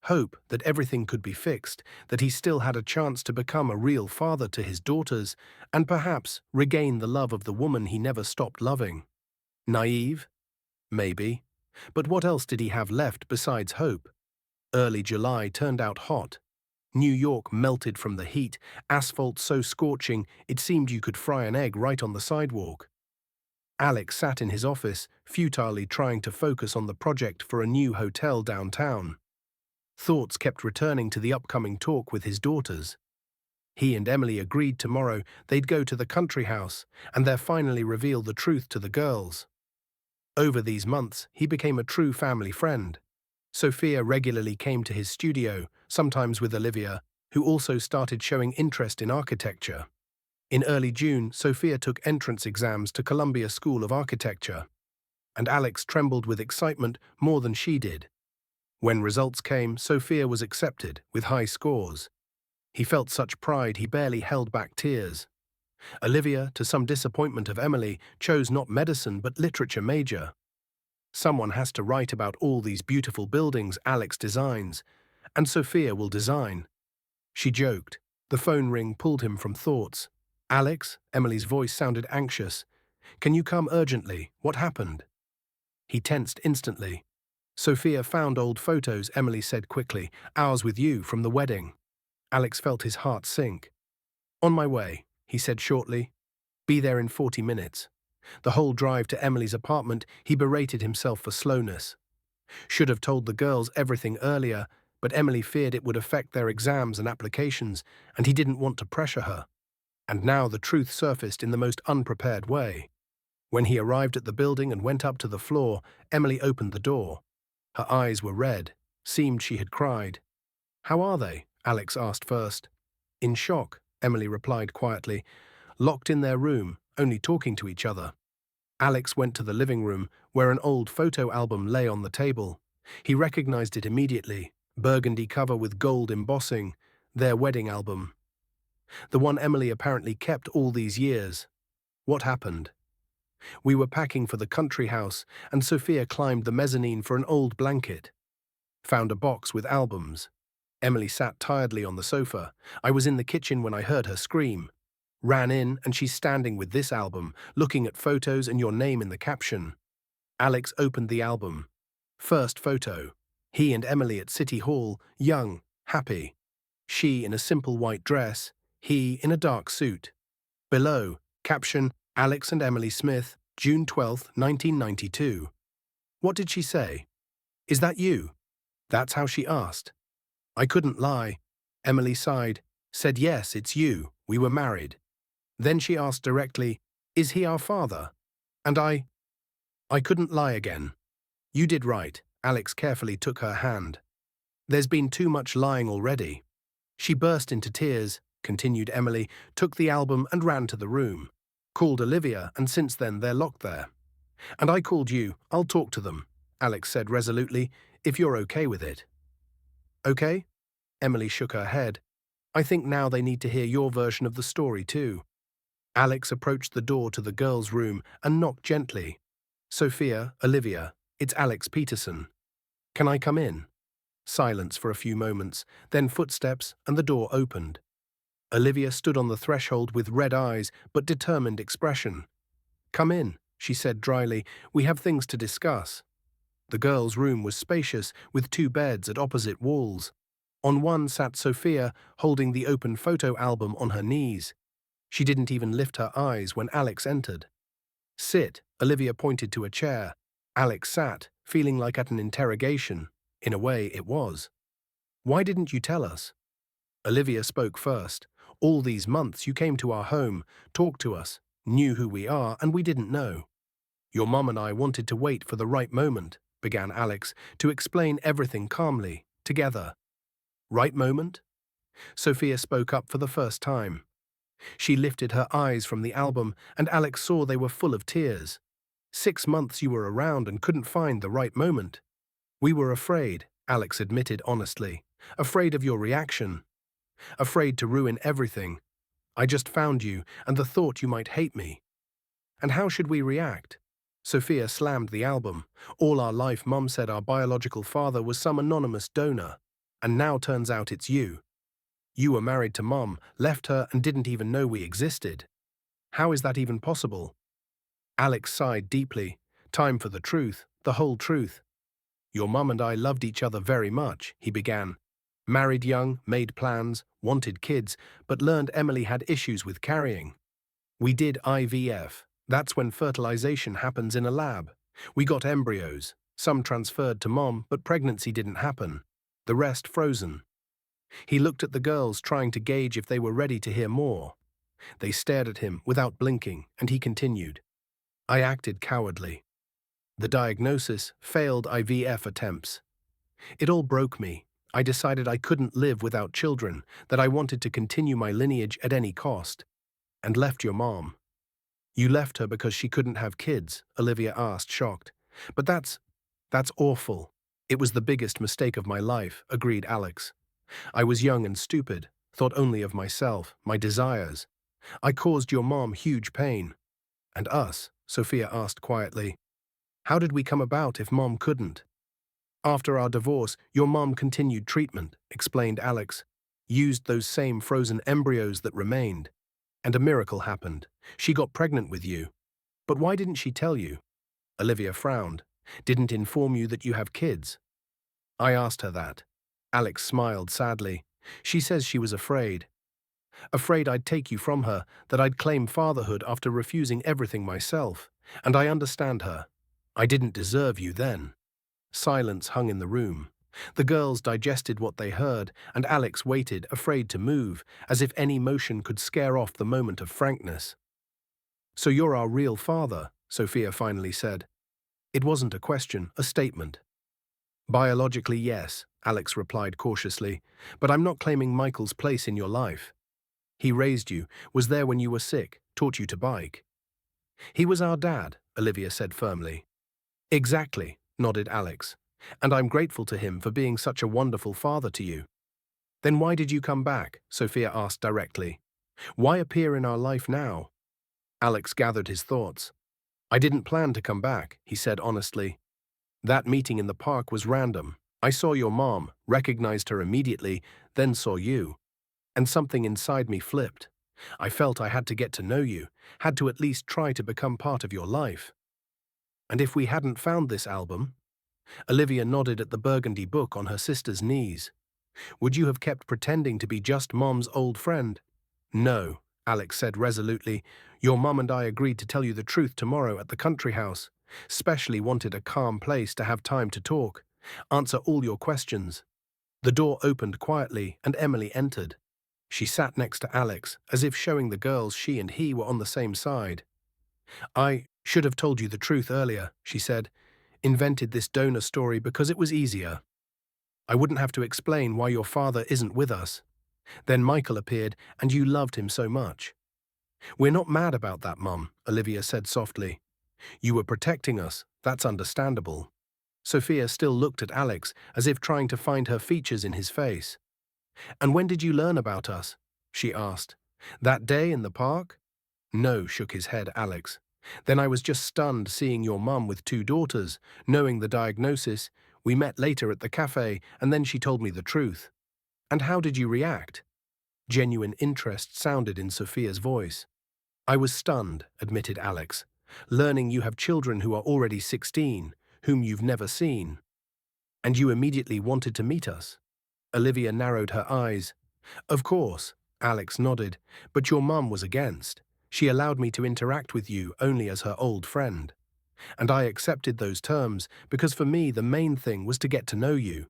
Hope that everything could be fixed, that he still had a chance to become a real father to his daughters, and perhaps regain the love of the woman he never stopped loving. Naive? Maybe. But what else did he have left besides hope? Early July turned out hot. New York melted from the heat, asphalt so scorching it seemed you could fry an egg right on the sidewalk. Alex sat in his office, futilely trying to focus on the project for a new hotel downtown. Thoughts kept returning to the upcoming talk with his daughters. He and Emily agreed tomorrow they'd go to the country house and there finally reveal the truth to the girls. Over these months, he became a true family friend. Sophia regularly came to his studio, sometimes with Olivia, who also started showing interest in architecture. In early June, Sophia took entrance exams to Columbia School of Architecture, and Alex trembled with excitement more than she did. When results came, Sophia was accepted with high scores. He felt such pride he barely held back tears. Olivia, to some disappointment of Emily, chose not medicine but literature major. Someone has to write about all these beautiful buildings Alex designs, and Sophia will design. She joked. The phone ring pulled him from thoughts. Alex, Emily's voice sounded anxious. Can you come urgently? What happened? He tensed instantly. Sophia found old photos, Emily said quickly. Ours with you from the wedding. Alex felt his heart sink. On my way, he said shortly. Be there in 40 minutes. The whole drive to Emily's apartment, he berated himself for slowness. Should have told the girls everything earlier, but Emily feared it would affect their exams and applications, and he didn't want to pressure her. And now the truth surfaced in the most unprepared way. When he arrived at the building and went up to the floor, Emily opened the door. Her eyes were red, seemed she had cried. How are they? Alex asked first. In shock, Emily replied quietly. Locked in their room, only talking to each other. Alex went to the living room, where an old photo album lay on the table. He recognized it immediately, burgundy cover with gold embossing, their wedding album. The one Emily apparently kept all these years. What happened? We were packing for the country house, and Sophia climbed the mezzanine for an old blanket. Found a box with albums. Emily sat tiredly on the sofa. I was in the kitchen when I heard her scream. Ran in, and she's standing with this album, looking at photos and your name in the caption. Alex opened the album. First photo. He and Emily at City Hall, young, happy. She in a simple white dress, he in a dark suit. Below, caption, Alex and Emily Smith, June 12, 1992. What did she say? Is that you? That's how she asked. I couldn't lie. Emily sighed, said yes, it's you, we were married. Then she asked directly, is he our father? And I couldn't lie again. You did right, Alex carefully took her hand. There's been too much lying already. She burst into tears, continued Emily, took the album and ran to the room. Called Olivia, and since then they're locked there. And I called you, I'll talk to them, Alex said resolutely, if you're okay with it. Okay? Emily shook her head. I think now they need to hear your version of the story too. Alex approached the door to the girls' room and knocked gently. Sophia, Olivia, it's Alex Peterson. Can I come in? Silence for a few moments, then footsteps, and the door opened. Olivia stood on the threshold with red eyes but determined expression. Come in, she said dryly. We have things to discuss. The girls' room was spacious, with 2 beds at opposite walls. On one sat Sophia, holding the open photo album on her knees. She didn't even lift her eyes when Alex entered. Sit, Olivia pointed to a chair. Alex sat, feeling like at an interrogation. In a way, it was. Why didn't you tell us? Olivia spoke first. All these months you came to our home, talked to us, knew who we are, and we didn't know. Your mum and I wanted to wait for the right moment, began Alex, to explain everything calmly, together. Right moment? Sophia spoke up for the first time. She lifted her eyes from the album, and Alex saw they were full of tears. 6 months you were around and couldn't find the right moment. We were afraid, Alex admitted honestly. Afraid of your reaction. Afraid to ruin everything. I just found you, and the thought you might hate me. And how should we react? Sophia slammed the album. All our life Mum said our biological father was some anonymous donor. And now turns out it's you. You were married to Mum, left her and didn't even know we existed. How is that even possible? Alex sighed deeply. Time for the truth, the whole truth. Your mum and I loved each other very much, he began. Married young, made plans, wanted kids, but learned Emily had issues with carrying. We did IVF. That's when fertilization happens in a lab. We got embryos. Some transferred to Mom, but pregnancy didn't happen. The rest frozen. He looked at the girls, trying to gauge if they were ready to hear more. They stared at him without blinking, and he continued. I acted cowardly. The diagnosis, failed IVF attempts. It all broke me. I decided I couldn't live without children, that I wanted to continue my lineage at any cost, and left your mom. You left her because she couldn't have kids, Olivia asked, shocked. But that's awful. It was the biggest mistake of my life, agreed Alex. I was young and stupid, thought only of myself, my desires. I caused your mom huge pain. And us, Sophia asked quietly. How did we come about if mom couldn't? After our divorce, your mom continued treatment, explained Alex. Used those same frozen embryos that remained. And a miracle happened. She got pregnant with you. But why didn't she tell you? Olivia frowned. Didn't inform you that you have kids? I asked her that. Alex smiled sadly. She says she was afraid. Afraid I'd take you from her, that I'd claim fatherhood after refusing everything myself. And I understand her. I didn't deserve you then. Silence hung in the room. The girls digested what they heard, and Alex waited, afraid to move, as if any motion could scare off the moment of frankness. So you're our real father, Sophia finally said. It wasn't a question, a statement. Biologically, yes, Alex replied cautiously, but I'm not claiming Michael's place in your life. He raised you, was there when you were sick, taught you to bike. He was our dad, Olivia said firmly. Exactly, nodded Alex. And I'm grateful to him for being such a wonderful father to you. Then why did you come back? Sophia asked directly. Why appear in our life now? Alex gathered his thoughts. I didn't plan to come back, he said honestly. That meeting in the park was random. I saw your mom, recognized her immediately, then saw you. And something inside me flipped. I felt I had to get to know you, had to at least try to become part of your life. And if we hadn't found this album? Olivia nodded at the burgundy book on her sister's knees. Would you have kept pretending to be just Mom's old friend? No, Alex said resolutely. Your mom and I agreed to tell you the truth tomorrow at the country house. Specially wanted a calm place to have time to talk, answer all your questions. The door opened quietly and Emily entered. She sat next to Alex, as if showing the girls she and he were on the same side. I should have told you the truth earlier, she said. Invented this donor story because it was easier. I wouldn't have to explain why your father isn't with us. Then Michael appeared, and you loved him so much. We're not mad about that, Mum, Olivia said softly. You were protecting us, that's understandable. Sophia still looked at Alex, as if trying to find her features in his face. And when did you learn about us? She asked. That day in the park? No, shook his head Alex. Then I was just stunned seeing your mum with 2 daughters, knowing the diagnosis. We met later at the cafe, and then she told me the truth. And how did you react? Genuine interest sounded in Sophia's voice. I was stunned, admitted Alex, learning you have children who are already 16, whom you've never seen. And you immediately wanted to meet us. Olivia narrowed her eyes. Of course, Alex nodded, but your mum was against. She allowed me to interact with you only as her old friend. And I accepted those terms because for me the main thing was to get to know you,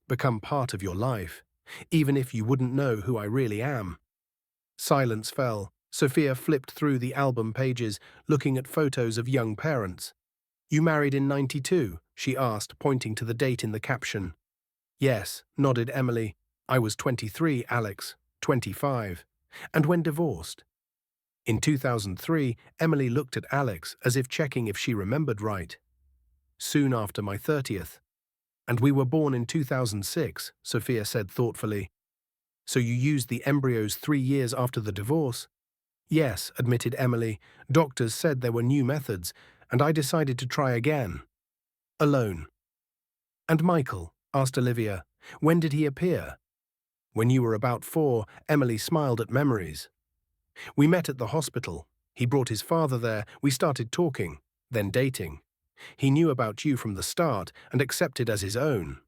become part of your life, even if you wouldn't know who I really am. Silence fell. Sophia flipped through the album pages, looking at photos of young parents. You married in '92, she asked, pointing to the date in the caption. Yes, nodded Emily. I was 23, Alex, 25. And when divorced? In 2003, Emily looked at Alex as if checking if she remembered right. Soon after my 30th. And we were born in 2006, Sophia said thoughtfully. So you used the embryos 3 years after the divorce? Yes, admitted Emily. Doctors said there were new methods, and I decided to try again. Alone. And Michael? Asked Olivia. When did he appear? When you were about 4, Emily smiled at memories. We met at the hospital. He brought his father there, we started talking, then dating. He knew about you from the start and accepted as his own.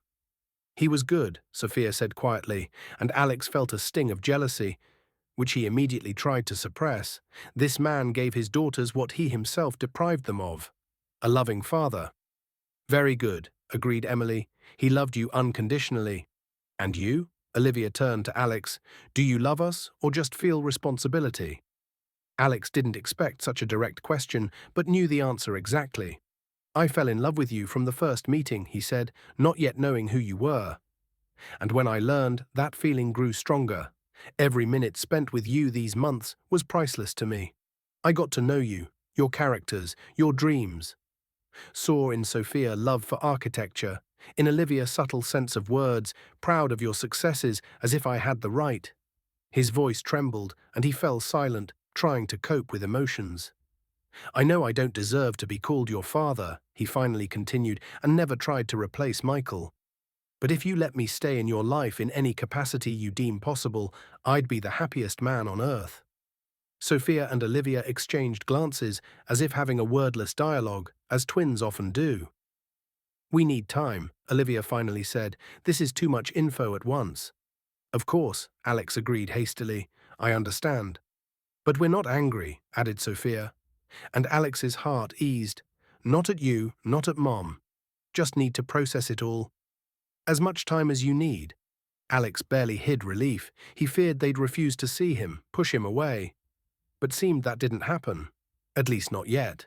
He was good, Sophia said quietly, and Alex felt a sting of jealousy, which he immediately tried to suppress. This man gave his daughters what he himself deprived them of. A loving father. Very good, agreed Emily. He loved you unconditionally. And you? Olivia turned to Alex. Do you love us or just feel responsibility? Alex didn't expect such a direct question, but knew the answer exactly. I fell in love with you from the first meeting, he said, not yet knowing who you were. And when I learned, that feeling grew stronger. Every minute spent with you these months was priceless to me. I got to know you, your characters, your dreams. Saw in Sophia love for architecture, in Olivia subtle sense of words, proud of your successes as if I had the right. His voice trembled and he fell silent, trying to cope with emotions. I know I don't deserve to be called your father, he finally continued, and never tried to replace Michael. But if you let me stay in your life in any capacity you deem possible, I'd be the happiest man on earth. Sophia and Olivia exchanged glances, as if having a wordless dialogue, as twins often do. We need time, Olivia finally said. This is too much info at once. Of course, Alex agreed hastily. I understand. But we're not angry, added Sophia. And Alex's heart eased. Not at you, not at Mom. Just need to process it all. As much time as you need. Alex barely hid relief. He feared they'd refuse to see him, push him away. But seemed that didn't happen. At least not yet.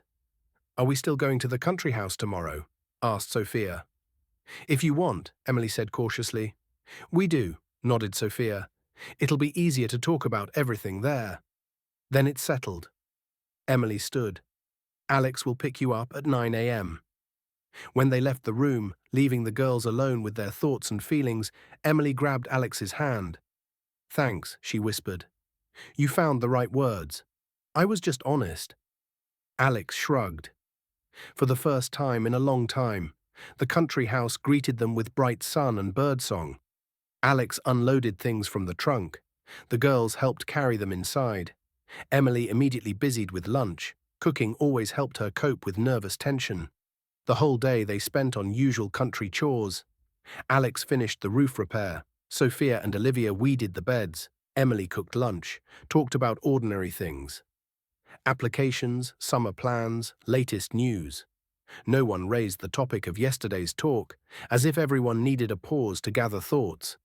Are we still going to the country house tomorrow? Asked Sophia. If you want, Emily said cautiously. We do, nodded Sophia. It'll be easier to talk about everything there. Then it's settled. Emily stood. Alex will pick you up at 9 a.m. When they left the room, leaving the girls alone with their thoughts and feelings, Emily grabbed Alex's hand. Thanks, she whispered. You found the right words. I was just honest. Alex shrugged. For the first time in a long time, the country house greeted them with bright sun and birdsong. Alex unloaded things from the trunk. The girls helped carry them inside. Emily immediately busied with lunch. Cooking always helped her cope with nervous tension. The whole day they spent on usual country chores. Alex finished the roof repair. Sophia and Olivia weeded the beds. Emily cooked lunch, talked about ordinary things. Applications, summer plans, latest news. No one raised the topic of yesterday's talk, as if everyone needed a pause to gather thoughts.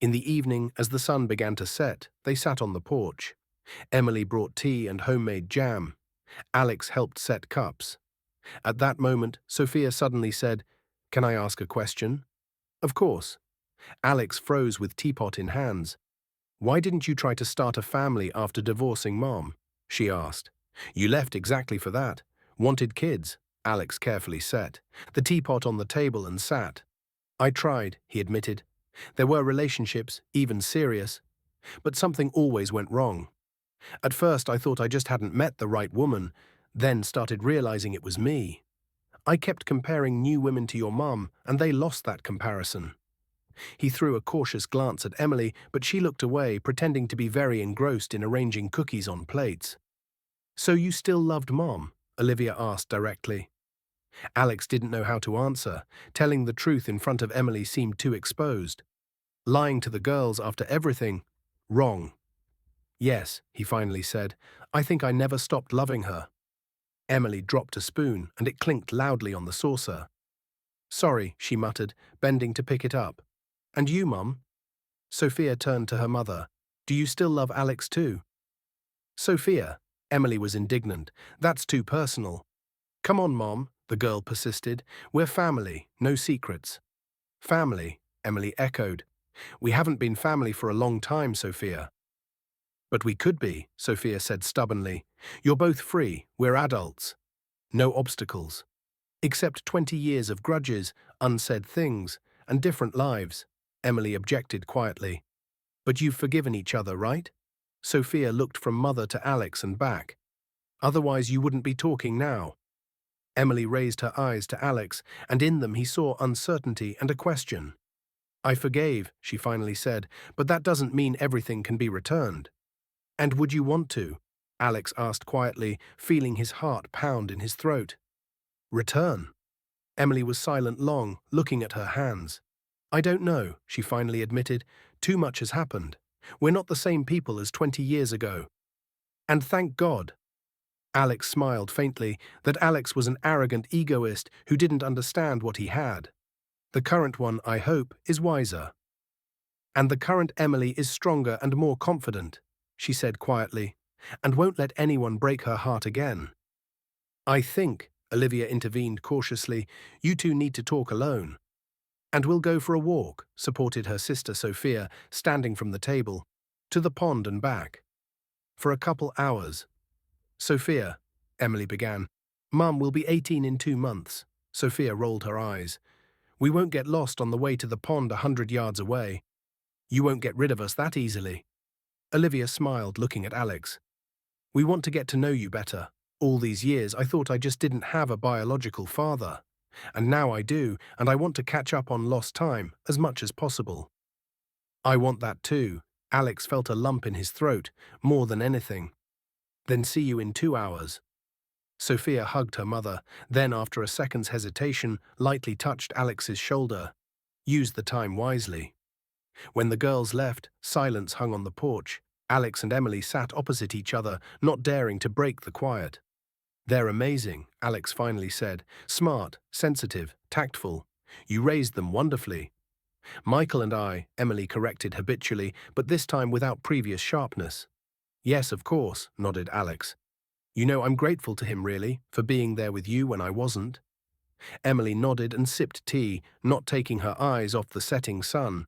In the evening, as the sun began to set, they sat on the porch. Emily brought tea and homemade jam. Alex helped set cups. At that moment, Sophia suddenly said, Can I ask a question? Of course. Alex froze with teapot in hands. Why didn't you try to start a family after divorcing Mom? She asked. You left exactly for that. Wanted kids, Alex carefully set the teapot on the table and sat. I tried, he admitted. There were relationships, even serious. But something always went wrong. At first I thought I just hadn't met the right woman, then started realizing it was me. I kept comparing new women to your mom, and they lost that comparison. He threw a cautious glance at Emily, but she looked away, pretending to be very engrossed in arranging cookies on plates. So you still loved Mom? Olivia asked directly. Alex didn't know how to answer. Telling the truth in front of Emily seemed too exposed. Lying to the girls after everything? Wrong. Yes, he finally said. I think I never stopped loving her. Emily dropped a spoon, and it clinked loudly on the saucer. Sorry, she muttered, bending to pick it up. And you, Mum? Sophia turned to her mother. Do you still love Alex too? Sophia, Emily was indignant. That's too personal. Come on, Mom, the girl persisted. We're family, no secrets. Family, Emily echoed. We haven't been family for a long time, Sophia. But we could be, Sophia said stubbornly. You're both free, we're adults. No obstacles. Except 20 years of grudges, unsaid things, and different lives, Emily objected quietly. But you've forgiven each other, right? Sophia looked from mother to Alex and back. Otherwise you wouldn't be talking now. Emily raised her eyes to Alex, and in them he saw uncertainty and a question. I forgave, she finally said, but that doesn't mean everything can be returned. And would you want to? Alex asked quietly, feeling his heart pound in his throat. Return? Emily was silent long, looking at her hands. I don't know, she finally admitted. Too much has happened. We're not the same people as 20 years ago. And thank God. Alex smiled faintly, that Alex was an arrogant egoist who didn't understand what he had. The current one, I hope, is wiser. And the current Emily is stronger and more confident, she said quietly, and won't let anyone break her heart again. I think, Olivia intervened cautiously, you two need to talk alone. And we'll go for a walk, supported her sister Sophia, standing from the table, to the pond and back. For a couple hours. Sophia, Emily began. Mum will be 18 in 2 months. Sophia rolled her eyes. We won't get lost on the way to the pond 100 yards away. You won't get rid of us that easily. Olivia smiled, looking at Alex. We want to get to know you better. All these years I thought I just didn't have a biological father. And now I do, and I want to catch up on lost time as much as possible. I want that too. Alex felt a lump in his throat, more than anything. Then see you in 2 hours. Sophia hugged her mother, then after a second's hesitation, lightly touched Alex's shoulder. Use the time wisely. When the girls left, silence hung on the porch. Alex and Emily sat opposite each other, not daring to break the quiet. They're amazing, Alex finally said. Smart, sensitive, tactful. You raised them wonderfully. Michael and I, Emily corrected habitually, but this time without previous sharpness. Yes, of course, nodded Alex. You know, I'm grateful to him, really, for being there with you when I wasn't. Emily nodded and sipped tea, not taking her eyes off the setting sun.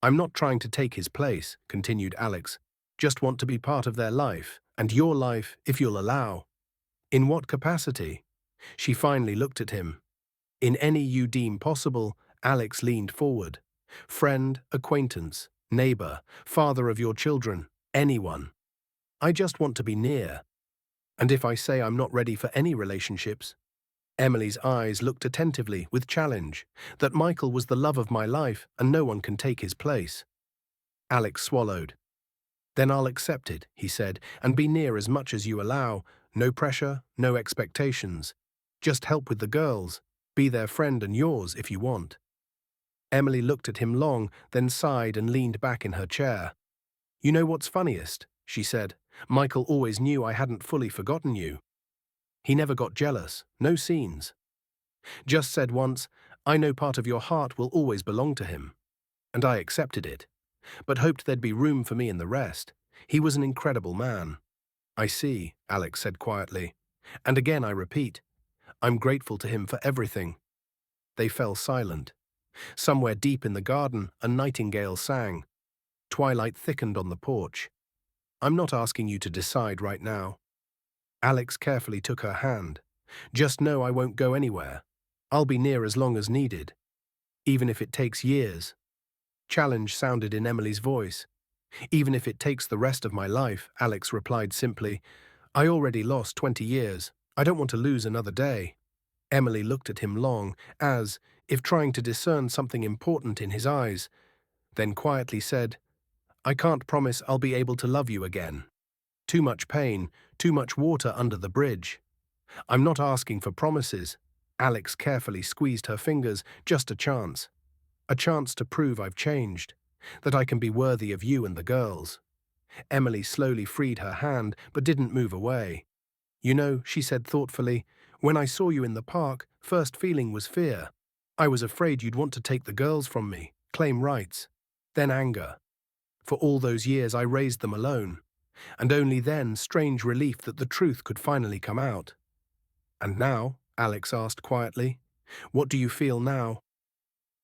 I'm not trying to take his place, continued Alex. Just want to be part of their life, and your life, if you'll allow. In what capacity? She finally looked at him. In any you deem possible, Alex leaned forward. Friend, acquaintance, neighbor, father of your children, anyone. I just want to be near. And if I say I'm not ready for any relationships? Emily's eyes looked attentively with challenge, that Michael was the love of my life and no one can take his place. Alex swallowed. Then I'll accept it, he said, and be near as much as you allow. No pressure, no expectations. Just help with the girls. Be their friend and yours if you want. Emily looked at him long, then sighed and leaned back in her chair. You know what's funniest? She said. Michael always knew I hadn't fully forgotten you. He never got jealous, no scenes. Just said once, I know part of your heart will always belong to him. And I accepted it, but hoped there'd be room for me in the rest. He was an incredible man. I see, Alex said quietly. And again I repeat, I'm grateful to him for everything. They fell silent. Somewhere deep in the garden, a nightingale sang. Twilight thickened on the porch. I'm not asking you to decide right now. Alex carefully took her hand. Just know I won't go anywhere. I'll be near as long as needed, even if it takes years. Challenge sounded in Emily's voice. Even if it takes the rest of my life, Alex replied simply. I already lost 20 years. I don't want to lose another day. Emily looked at him long, as if trying to discern something important in his eyes, then quietly said, I can't promise I'll be able to love you again. Too much pain, too much water under the bridge. I'm not asking for promises. Alex carefully squeezed her fingers, just a chance. A chance to prove I've changed, that I can be worthy of you and the girls. Emily slowly freed her hand, but didn't move away. You know, she said thoughtfully, when I saw you in the park, first feeling was fear. I was afraid you'd want to take the girls from me, claim rights. Then anger. For all those years I raised them alone. And only then strange relief that the truth could finally come out. And now, Alex asked quietly, what do you feel now?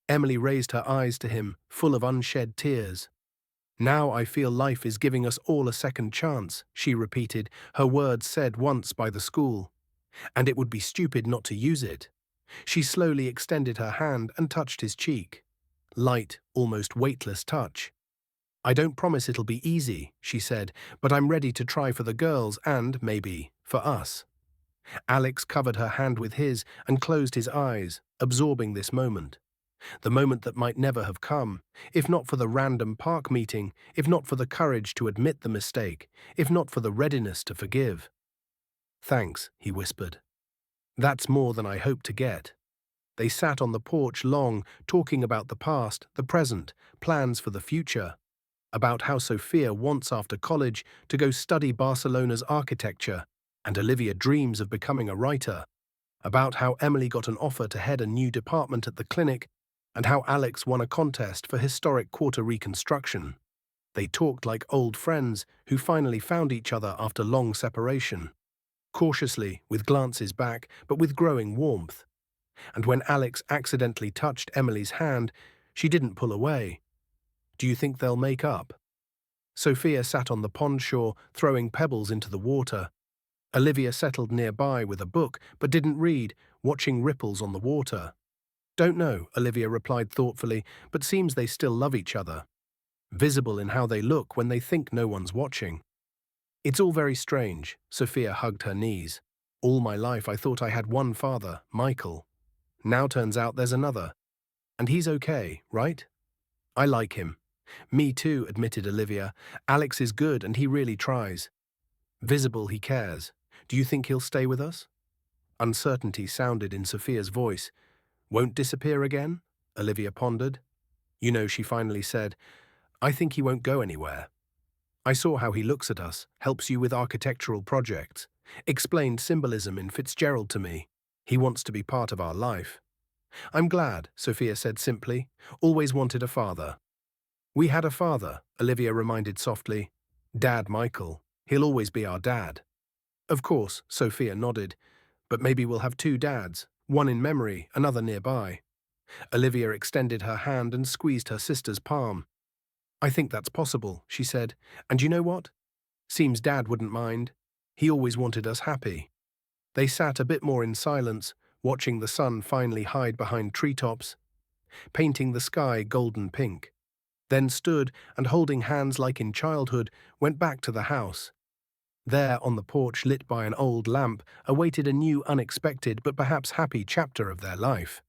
Emily raised her eyes to him, full of unshed tears. Now I feel life is giving us all a second chance, she repeated, her words said once by the school. And it would be stupid not to use it. She slowly extended her hand and touched his cheek. Light, almost weightless touch. I don't promise it'll be easy, she said, but I'm ready to try for the girls and, maybe, for us. Alex covered her hand with his and closed his eyes, absorbing this moment. The moment that might never have come, if not for the random park meeting, if not for the courage to admit the mistake, if not for the readiness to forgive. Thanks, he whispered. That's more than I hoped to get. They sat on the porch long, talking about the past, the present, plans for the future. About how Sophia wants after college to go study Barcelona's architecture, and Olivia dreams of becoming a writer. About how Emily got an offer to head a new department at the clinic, and how Alex won a contest for historic quarter reconstruction. They talked like old friends who finally found each other after long separation. Cautiously, with glances back, but with growing warmth. And when Alex accidentally touched Emily's hand, she didn't pull away. Do you think they'll make up? Sophia sat on the pond shore, throwing pebbles into the water. Olivia settled nearby with a book, but didn't read, watching ripples on the water. Don't know, Olivia replied thoughtfully, but seems they still love each other. Visible in how they look when they think no one's watching. It's all very strange, Sophia hugged her knees. All my life I thought I had one father, Michael. Now turns out there's another. And he's okay, right? I like him. Me too, admitted Olivia. Alex is good and he really tries. Visible he cares. Do you think he'll stay with us? Uncertainty sounded in Sophia's voice. Won't disappear again? Olivia pondered. You know, she finally said, I think he won't go anywhere. I saw how he looks at us, helps you with architectural projects, explained symbolism in Fitzgerald to me. He wants to be part of our life. I'm glad, Sophia said simply. Always wanted a father. We had a father, Olivia reminded softly. Dad Michael. He'll always be our dad. Of course, Sophia nodded. But maybe we'll have two dads, one in memory, another nearby. Olivia extended her hand and squeezed her sister's palm. I think that's possible, she said. And you know what? Seems Dad wouldn't mind. He always wanted us happy. They sat a bit more in silence, watching the sun finally hide behind treetops, painting the sky golden pink. Then stood and, holding hands like in childhood, went back to the house. There, on the porch lit by an old lamp, awaited a new, unexpected but perhaps happy chapter of their life.